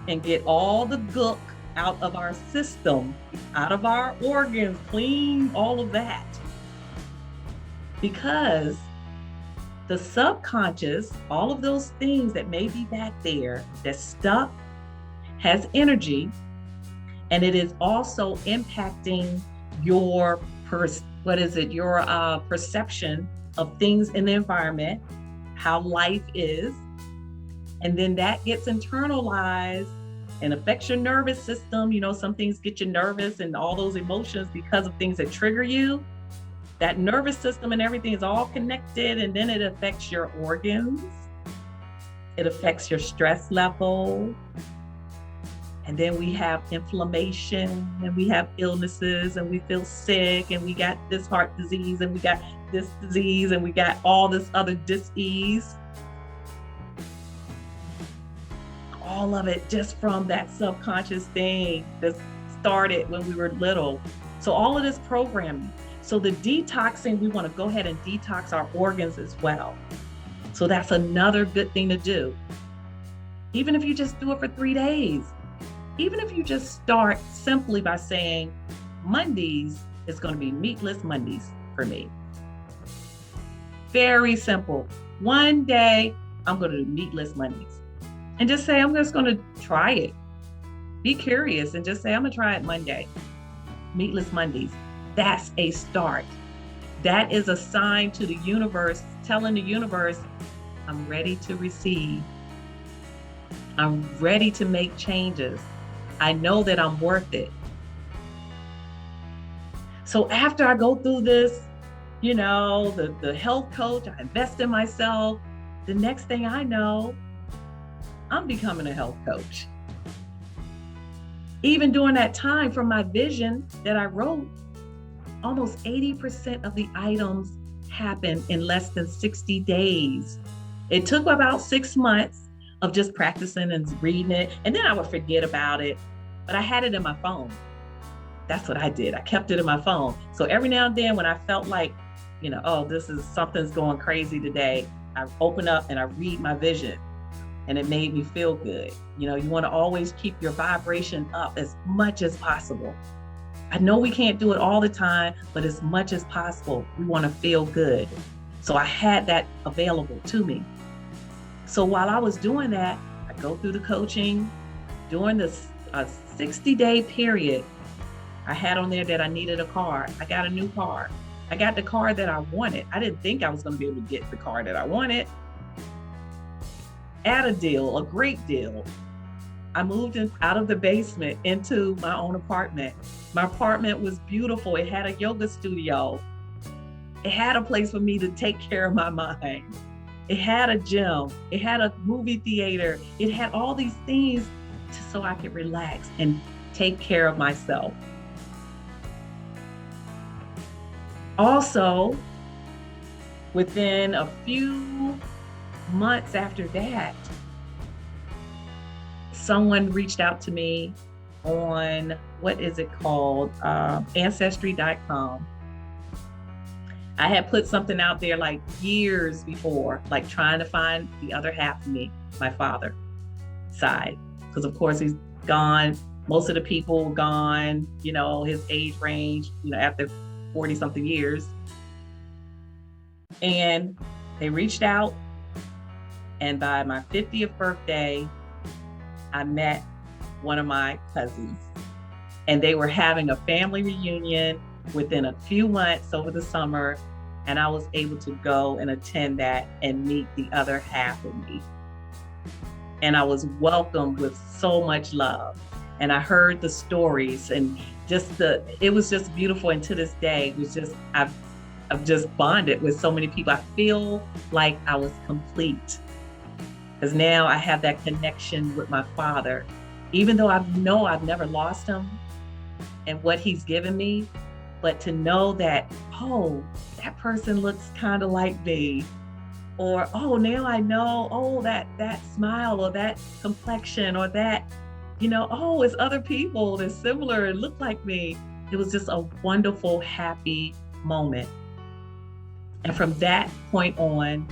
and get all the gook out of our system, out of our organs, clean all of that. Because the subconscious, all of those things that may be back there that's stuck, has energy, and it is also impacting your perception of things in the environment, how life is, and then that gets internalized and affects your nervous system. You know, some things get you nervous and all those emotions because of things that trigger you. That nervous system and everything is all connected, and then it affects your organs. It affects your stress level. And then we have inflammation and we have illnesses and we feel sick and we got this heart disease and we got this disease and we got all this other dis-ease. All of it just from that subconscious thing that started when we were little. So all of this programming. So the detoxing, we want to go ahead and detox our organs as well. So that's another good thing to do. Even if you just do it for 3 days. Even if you just start simply by saying, Mondays is going to be meatless Mondays for me. Very simple. One day, I'm going to do meatless Mondays. And just say, I'm just going to try it. Be curious and just say, I'm going to try it Monday. Meatless Mondays. That's a start. That is a sign to the universe, telling the universe, I'm ready to receive. I'm ready to make changes. I know that I'm worth it. So after I go through this, you know, the health coach, I invest in myself. The next thing I know, I'm becoming a health coach. Even during that time from my vision that I wrote, almost 80% of the items happened in less than 60 days. It took about 6 months of just practicing and reading it. And then I would forget about it, but I had it in my phone. That's what I did. I kept it in my phone. So every now and then when I felt like, oh, something's going crazy today, I open up and I read my vision, and it made me feel good. You want to always keep your vibration up as much as possible. I know we can't do it all the time, but as much as possible, we want to feel good. So I had that available to me. So while I was doing that, I go through the coaching. During this 60-day period, I had on there that I needed a car. I got a new car. I got the car that I wanted. I didn't think I was going to be able to get the car that I wanted. At a deal, a great deal. I moved out of the basement into my own apartment. My apartment was beautiful. It had a yoga studio. It had a place for me to take care of my mind. It had a gym. It had a movie theater. It had all these things so I could relax and take care of myself. Also, within a few months after that, someone reached out to me on, what is it called? Ancestry.com. I had put something out there like years before, like trying to find the other half of me, my father side. Because of course he's gone. Most of the people were gone, his age range, after 40 something years. And they reached out. And by my 50th birthday, I met one of my cousins, and they were having a family reunion within a few months over the summer. And I was able to go and attend that and meet the other half of me. And I was welcomed with so much love. And I heard the stories, and it was just beautiful. And to this day, it was just, I've just bonded with so many people. I feel like I was complete. Because now I have that connection with my father, even though I know I've never lost him and what he's given me, but to know that, oh, that person looks kind of like me, or, oh, now I know, oh, that smile or that complexion or that, oh, it's other people that's similar and look like me. It was just a wonderful, happy moment. And from that point on,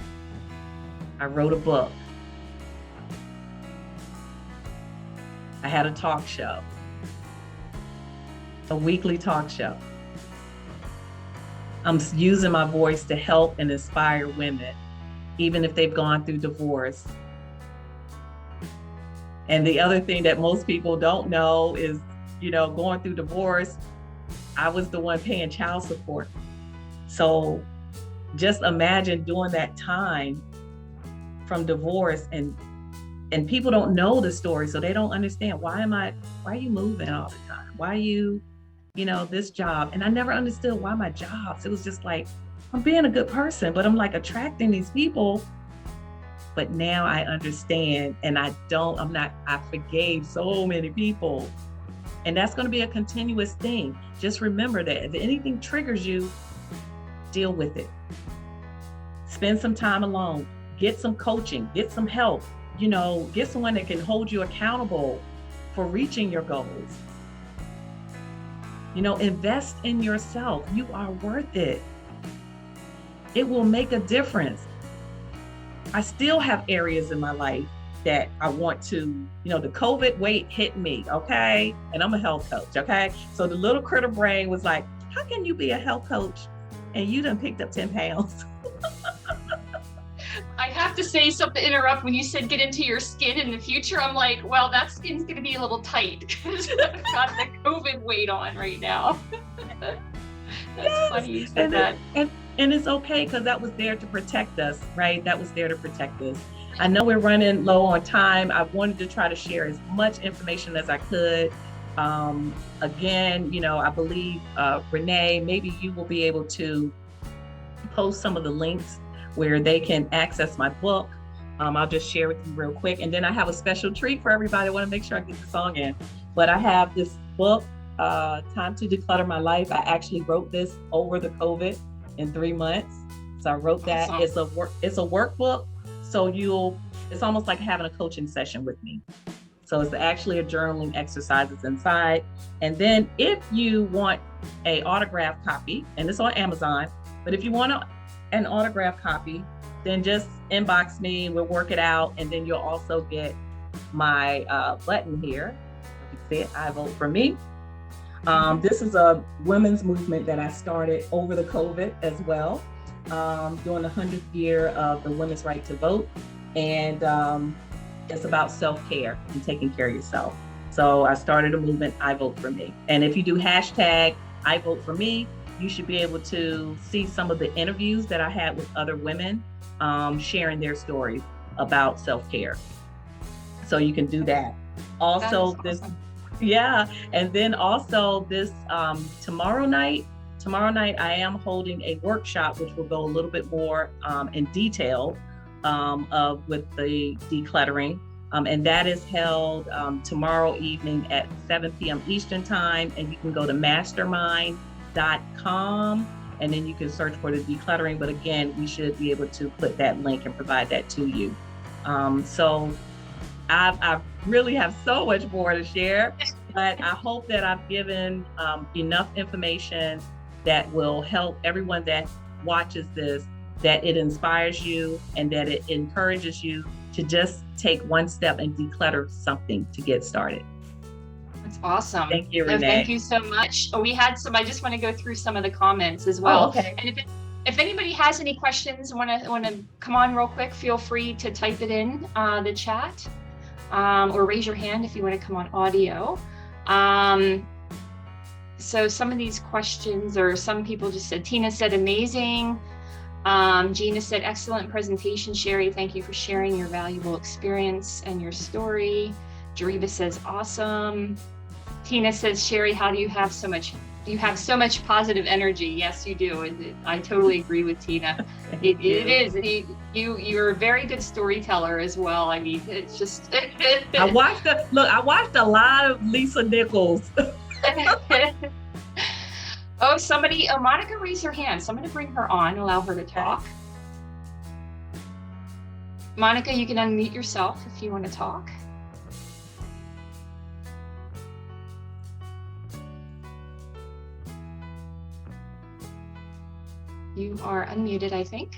I wrote a book. I had a talk show, a weekly talk show. I'm using my voice to help and inspire women, even if they've gone through divorce. And the other thing that most people don't know is, going through divorce, I was the one paying child support. So just imagine during that time from divorce, and people don't know the story, so they don't understand, why are you moving all the time? Why are you, this job? And I never understood why my jobs. It was just like, I'm being a good person, but I'm like attracting these people. But now I understand, and I forgave so many people. And that's going to be a continuous thing. Just remember that if anything triggers you, deal with it. Spend some time alone, get some coaching, get some help. Get someone that can hold you accountable for reaching your goals. Invest in yourself. You are worth it. It will make a difference. I still have areas in my life that I want to, the COVID weight hit me, okay? And I'm a health coach, okay? So the little critter brain was like, how can you be a health coach and you done picked up 10 pounds? I have to say something to interrupt. When you said get into your skin in the future, I'm like, well, that skin's going to be a little tight because I've got the COVID weight on right now. That's funny you said that. And it's okay, because that was there to protect us, right? That was there to protect us. I know we're running low on time. I wanted to try to share as much information as I could. Again, I believe, Renay, maybe you will be able to post some of the links where they can access my book. I'll just share with you real quick. And then I have a special treat for everybody. I want to make sure I get the song in. But I have this book, Time to Declutter My Life. I actually wrote this over the COVID in 3 months. So I wrote that. Awesome. It's a workbook. So it's almost like having a coaching session with me. So it's actually a journaling exercises inside. And then if you want a autographed copy, and it's on Amazon, but if you want an autographed copy, then just inbox me, we'll work it out. And then you'll also get my button here. You can see it, I vote for me. This is a women's movement that I started over the COVID as well, during the 100th year of the women's right to vote. And it's about self-care and taking care of yourself. So I started a movement, I vote for me. And if you do hashtag I vote for me, you should be able to see some of the interviews that I had with other women sharing their stories about self-care. So you can do that. Also, and then also this tomorrow night I am holding a workshop which will go a little bit more in detail with the decluttering. And that is held tomorrow evening at 7 p.m. Eastern time. And you can go to mastermind.com and then you can search for the decluttering. But again, we should be able to put that link and provide that to you. So I really have so much more to share, but I hope that I've given enough information that will help everyone that watches this, that it inspires you and that it encourages you to just take one step and declutter something to get started. That's awesome. Thank you, Renay. Thank you so much. We had some, I just want to go through some of the comments as well. Oh, okay. And if anybody has any questions, want to come on real quick, feel free to type it in the chat or raise your hand if you want to come on audio. So some of these questions, or some people just said, Tina said, amazing. Gina said, excellent presentation, Sherry. Thank you for sharing your valuable experience and your story. Jariva says, awesome. Tina says, Sherry, how do you have so much? You have so much positive energy. Yes, you do. I totally agree with Tina. It is. You're a very good storyteller as well. I mean, it's just. I watched a lot of Lisa Nichols. Oh, Monica raised her hand. So I'm going to bring her on, allow her to talk. Monica, you can unmute yourself if you want to talk. You are unmuted, I think.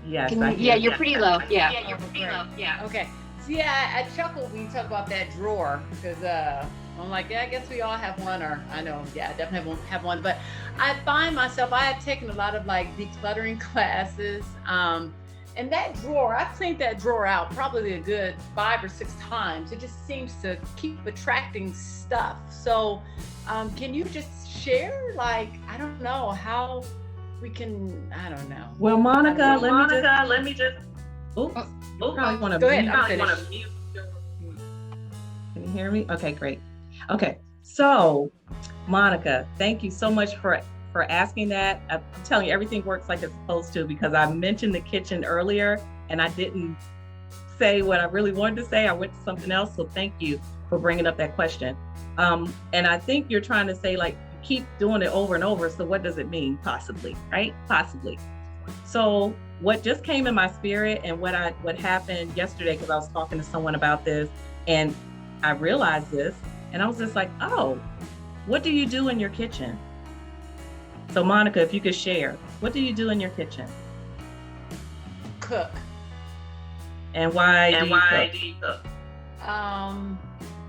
Yes. You're pretty low. Yeah. Yeah, you're pretty low. Yeah. Okay. So yeah, I chuckled when you talk about that drawer because I'm like, yeah, I guess we all have one, or I know, yeah, I definitely won't have one. But I find myself, I have taken a lot of like decluttering classes. And that drawer, I've cleaned that drawer out probably a good 5 or 6 times. It just seems to keep attracting stuff. So can you just share, like, I don't know, how we can, I don't know. Well, Monica, let me just. Oops. Go ahead. Can you hear me? Okay, great. Okay, so Monica, thank you so much for asking that. I'm telling you, everything works like it's supposed to, because I mentioned the kitchen earlier and I didn't say what I really wanted to say. I went to something else. So thank you for bringing up that question. And I think you're trying to say, like, you keep doing it over and over. So what does it mean? Possibly, right? Possibly. So what just came in my spirit and what happened yesterday, because I was talking to someone about this and I realized this, and I was just like, oh, what do you do in your kitchen? So Monica, if you could share, what do you do in your kitchen? Cook. And why do you cook?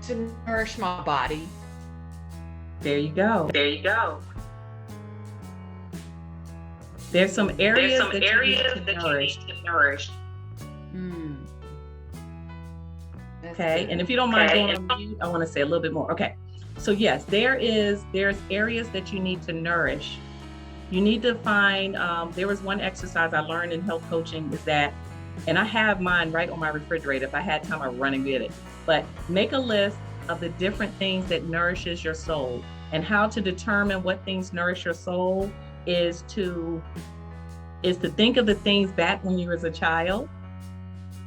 To nourish my body. There you go. There's some areas that you need to nourish. Okay, and if you don't mind going on mute, I want to say a little bit more. Okay, so yes, there's areas that you need to nourish. You need to find, there was one exercise I learned in health coaching is that, and I have mine right on my refrigerator. If I had time, I'd run and get it. But make a list of the different things that nourishes your soul, and how to determine what things nourish your soul is to think of the things back when you were a child,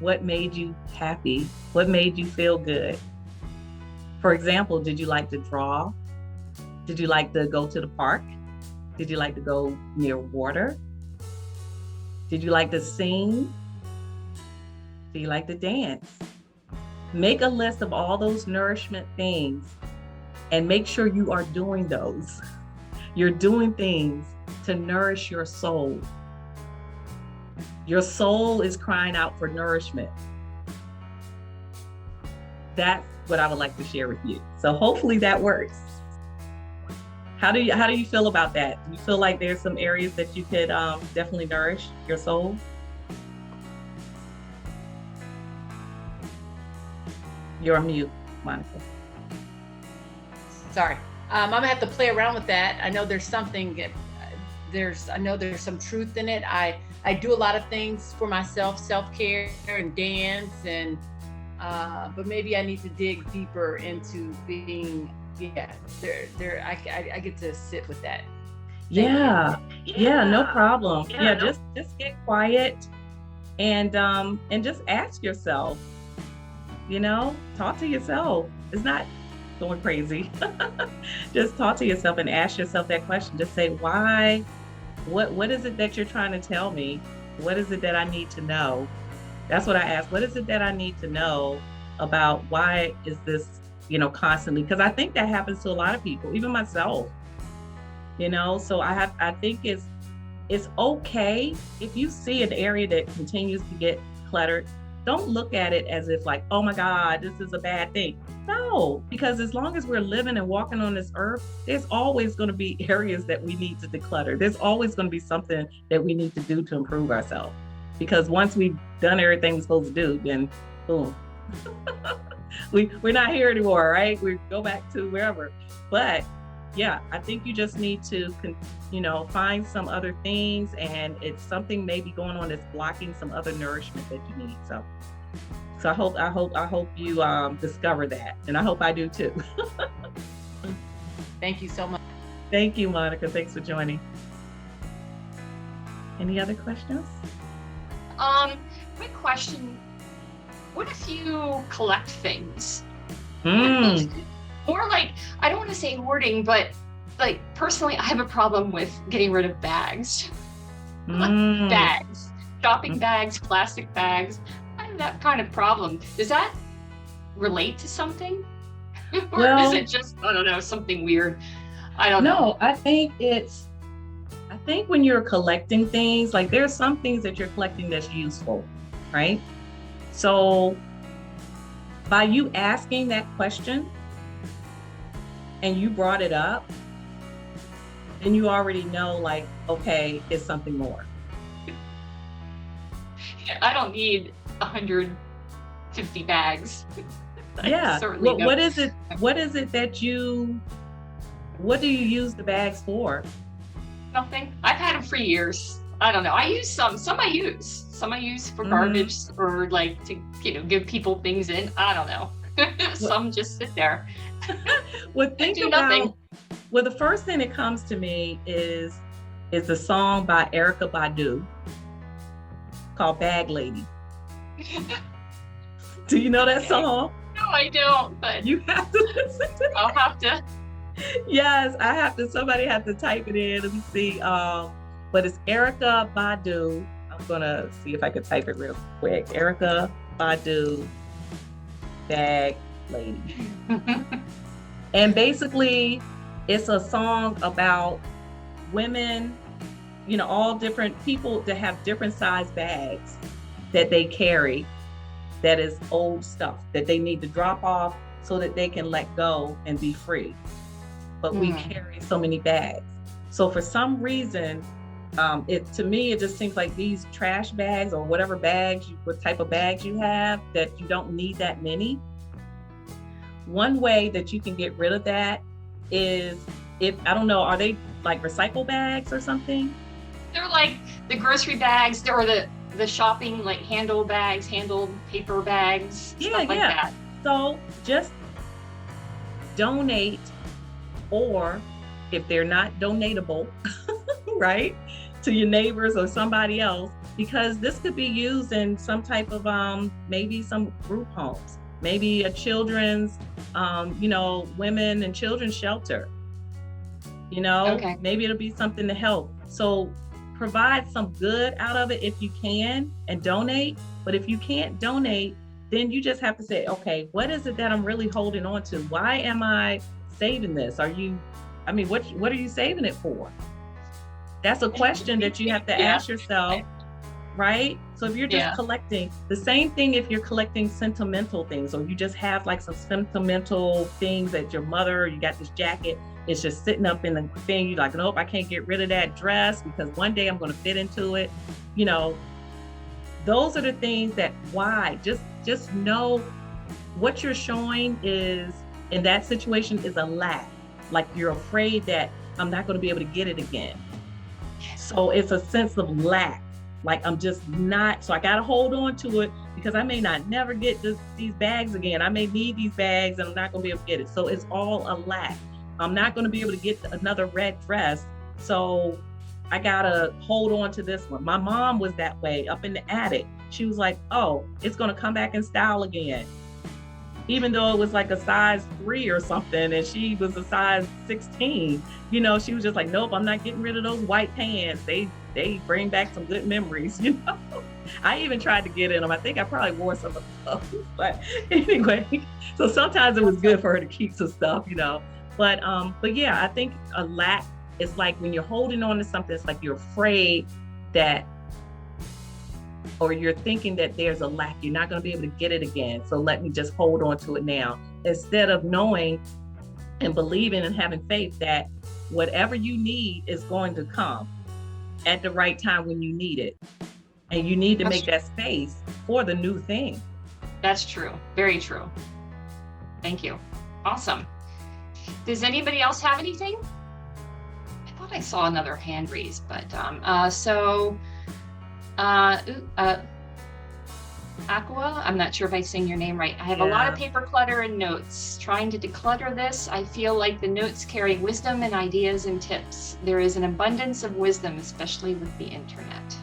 what made you happy? What made you feel good? For example, did you like to draw? Did you like to go to the park? Did you like to go near water? Did you like to sing? Do you like to dance? Make a list of all those nourishment things and make sure you are doing those. You're doing things to nourish your soul. Your soul is crying out for nourishment. That's what I would like to share with you. So hopefully that works. How do you feel about that? Do you feel like there's some areas that you could definitely nourish your soul? You're on mute, Monica. Sorry. I'm gonna have to play around with that. I know there's something, I know there's some truth in it. I do a lot of things for myself, self-care and dance, and but maybe I need to dig deeper into being, I get to sit with that. Yeah, no problem. Yeah, just get quiet and just ask yourself, talk to yourself. It's not going crazy. Just talk to yourself and ask yourself that question. Just say, why? What is it that you're trying to tell me? What is it that I need to know? That's what I ask. What is it that I need to know about why is this, constantly? Because I think that happens to a lot of people, even myself. So I think it's okay if you see an area that continues to get cluttered. Don't look at it as if like, oh my God, this is a bad thing. No, because as long as we're living and walking on this earth, there's always going to be areas that we need to declutter. There's always going to be something that we need to do to improve ourselves. Because once we've done everything we're supposed to do, then boom, we're not here anymore, right? We go back to wherever. But yeah, I think you just need to, find some other things, and it's something maybe going on that's blocking some other nourishment that you need. So I hope you discover that, and I hope I do too. Thank you so much. Thank you, Monica. Thanks for joining. Any other questions? Quick question. What if you collect things? Or like, I don't want to say hoarding, but like personally, I have a problem with getting rid of bags. Like bags, shopping bags, plastic bags. I have that kind of problem. Does that relate to something? Or is it just, I don't know, something weird? I don't know. No, I think when you're collecting things, like there's some things that you're collecting that's useful, right? So by you asking that question and you brought it up, then you already know, like, okay, it's something more. I don't need 150 bags. Yeah. Certainly What is it what do you use the bags for? Nothing. I've had them for years. I don't know. I use some I use. Some I use for garbage or like to, give people things in. I don't know. Some just sit there. Well, think do about, nothing. Well, the first thing that comes to me is a song by Erykah Badu called Bag Lady. Do you know that song? No, I don't, but You have to listen to it. I'll have to. Yes, somebody have to type it in. Let me see. But it's Erykah Badu. I'm gonna see if I can type it real quick. Erykah Badu, Bag Lady. And basically, it's a song about women, all different people that have different size bags that they carry that is old stuff that they need to drop off so that they can let go and be free. But we carry so many bags. So for some reason, to me, it just seems like these trash bags or whatever what type of bags you have, that you don't need that many. One way that you can get rid of that is, I don't know, are they like recycle bags or something? They're like the grocery bags or the shopping, like handled paper bags, stuff like that. So just donate, or if they're not donatable, right, to your neighbors or somebody else, because this could be used in some type of maybe some group homes, maybe a children's women and children's shelter. Okay. Maybe it'll be something to help. So provide some good out of it if you can, and donate. But if you can't donate, then you just have to say, okay, what is it that I'm really holding on to? Why am I saving this? What are you saving it for? That's a question that you have to ask yourself, right? So if you're just collecting, the same thing if you're collecting sentimental things, or you just have like some sentimental things that your mother, you got this jacket, it's just sitting up in the thing, you're like, nope, I can't get rid of that dress because one day I'm going to fit into it. Those are the things that, why? Just know what you're showing is, in that situation, is a lack. Like you're afraid that I'm not going to be able to get it again. So it's a sense of lack. Like I'm just not, so I got to hold on to it because I may not never get these bags again. I may need these bags and I'm not going to be able to get it. So it's all a lack. I'm not going to be able to get another red dress. So I got to hold on to this one. My mom was that way up in the attic. She was like, oh, it's going to come back in style again. Even though it was like a size 3 or something, and she was a size 16, she was just like, nope, I'm not getting rid of those white pants. They bring back some good memories, I even tried to get in them. I think I probably wore some of those, but anyway, so sometimes it was good for her to keep some stuff, But yeah, I think a lack is like when you're holding on to something, it's like you're afraid that, or you're thinking that there's a lack, you're not going to be able to get it again. So let me just hold on to it now, instead of knowing and believing and having faith that whatever you need is going to come at the right time when you need it. And you need to make that space for the new thing. That's true. Very true. Thank you. Awesome. Does anybody else have anything? I thought I saw another hand raised, but Aqua, I'm not sure if I'm saying your name right. I have a lot of paper clutter and notes. Trying to declutter this, I feel like the notes carry wisdom and ideas and tips. There is an abundance of wisdom, especially with the internet.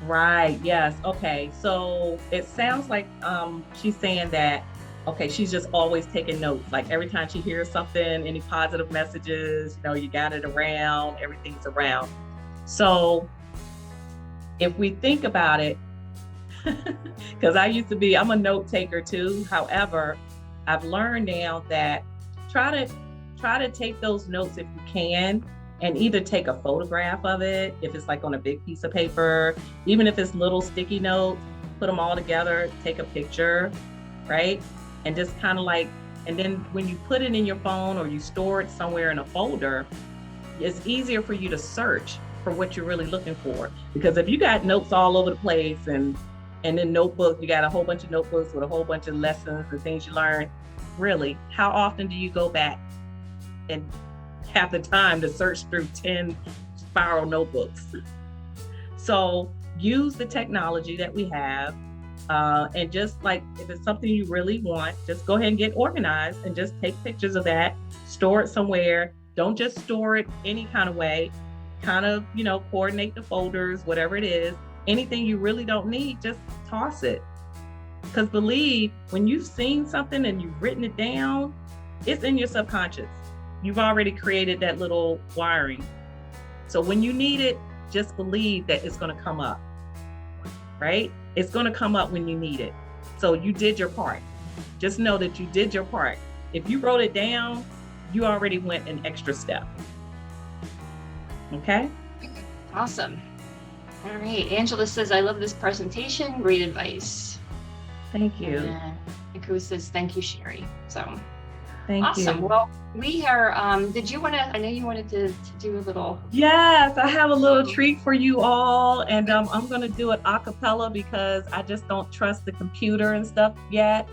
Right, yes. Okay, so it sounds like she's saying that, okay, she's just always taking notes. Like every time she hears something, any positive messages, you got it around, everything's around. So if we think about it, because I'm a note taker too. However, I've learned now that try to take those notes if you can, and either take a photograph of it, if it's like on a big piece of paper, even if it's little sticky notes, put them all together, take a picture, right? And just kind of like, and then when you put it in your phone or you store it somewhere in a folder, it's easier for you to search for what you're really looking for. Because if you got notes all over the place and then notebook, you got a whole bunch of notebooks with a whole bunch of lessons and things you learned, really, how often do you go back and have the time to search through 10 spiral notebooks? So use the technology that we have, and just like, if it's something you really want, just go ahead and get organized and just take pictures of that, store it somewhere. Don't just store it any kind of way, kind of, coordinate the folders, whatever it is. Anything you really don't need, just toss it. Because believe, when you've seen something and you've written it down, it's in your subconscious. You've already created that little wiring. So when you need it, just believe that it's going to come up, right? It's going to come up when you need it. So you did your part. Just know that you did your part. If you wrote it down, you already went an extra step. Okay? Awesome. All right. Angela says, I love this presentation. Great advice. Thank you. And Niku says, thank you, Sherry. So thank awesome. you. Well, we are, did you want to, I know you wanted to do a little. Yes, I have a little treat for you all. And I'm going to do it a cappella because I just don't trust the computer and stuff yet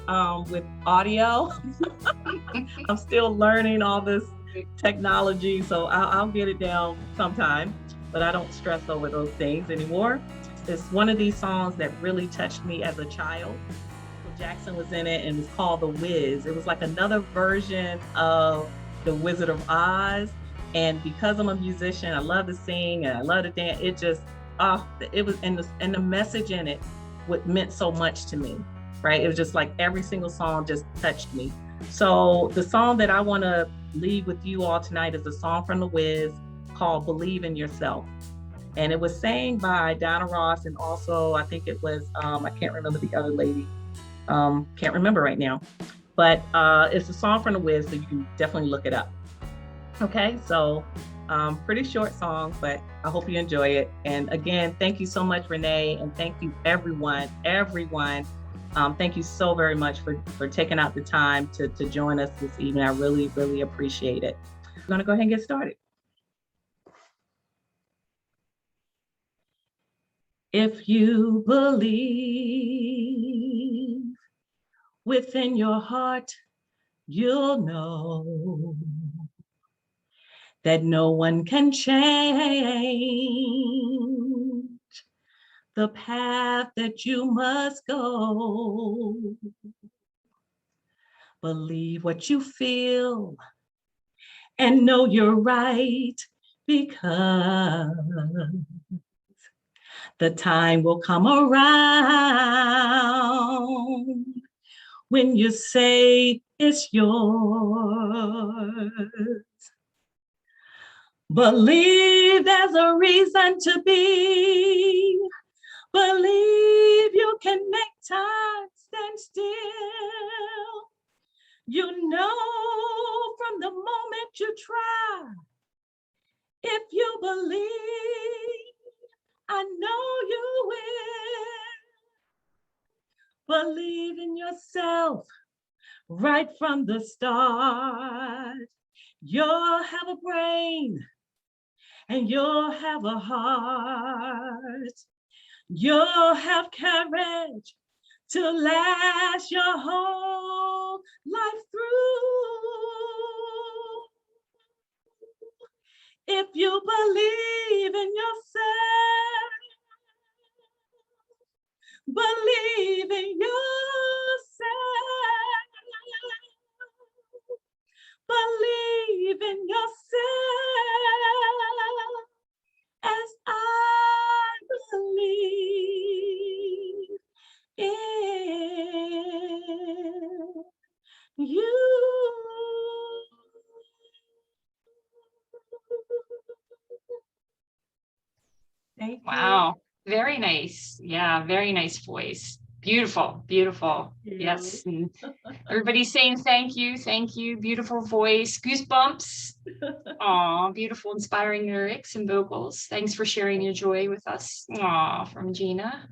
with audio. I'm still learning all this technology, so I'll get it down sometime. But I don't stress over those things anymore. It's one of these songs that really touched me as a child. Michael Jackson was in it and it was called The Wiz. It was like another version of The Wizard of Oz. And because I'm a musician, I love to sing and I love to dance. it was, and the message in it, what meant so much to me, right? It was just like every single song just touched me. So the song that I want to leave with you all tonight is a song from The Wiz called Believe in Yourself. And it was sang by Donna Ross, and also I think it was, I can't remember the other lady, can't remember right now, but it's a song from The Wiz, so you can definitely look it up. Okay, so pretty short song, but I hope you enjoy it. And again, thank you so much, Renay, and thank you everyone. Thank you so very much for taking out the time to join us this evening. I really, really appreciate it. I'm gonna go ahead and get started. If you believe within your heart, you'll know that no one can change the path that you must go. Believe what you feel and know you're right, because the time will come around when you say it's yours. Believe there's a reason to be. Believe you can make time stand still. You know from the moment you try. If you believe, I know you will. Believe in yourself right from the start. You'll have a brain and you'll have a heart. You'll have courage to last your whole life through. If you believe in yourself, believe in yourself, believe in yourself, as I believe in you. Thank you. Wow. Very nice. Yeah, very nice voice. Beautiful, beautiful. Yes. And everybody's saying thank you, beautiful voice, goosebumps. Aw, beautiful, inspiring lyrics and vocals. Thanks for sharing your joy with us. Aw, from Gina.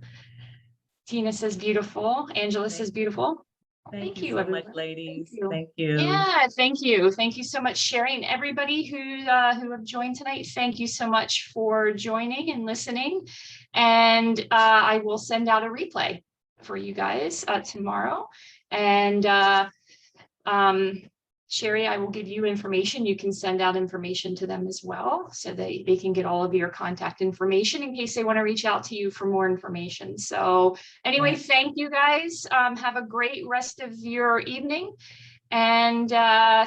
Tina says beautiful. Angela says beautiful. Thank you so much, ladies. Thank you. Yeah, thank you. Thank you so much, Sherry, and everybody who have joined tonight. Thank you so much for joining and listening. And I will send out a replay for you guys tomorrow. And Sherry, I will give you information. You can send out information to them as well, so that they can get all of your contact information in case they want to reach out to you for more information. So anyway, thank you guys. Have a great rest of your evening, and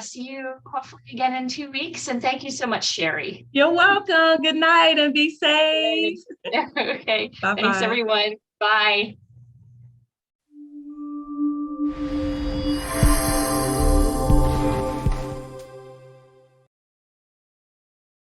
see you hopefully again in 2 weeks. And thank you so much, Sherry. You're welcome. Good night and be safe. Okay. Bye-bye. Thanks, everyone. Bye.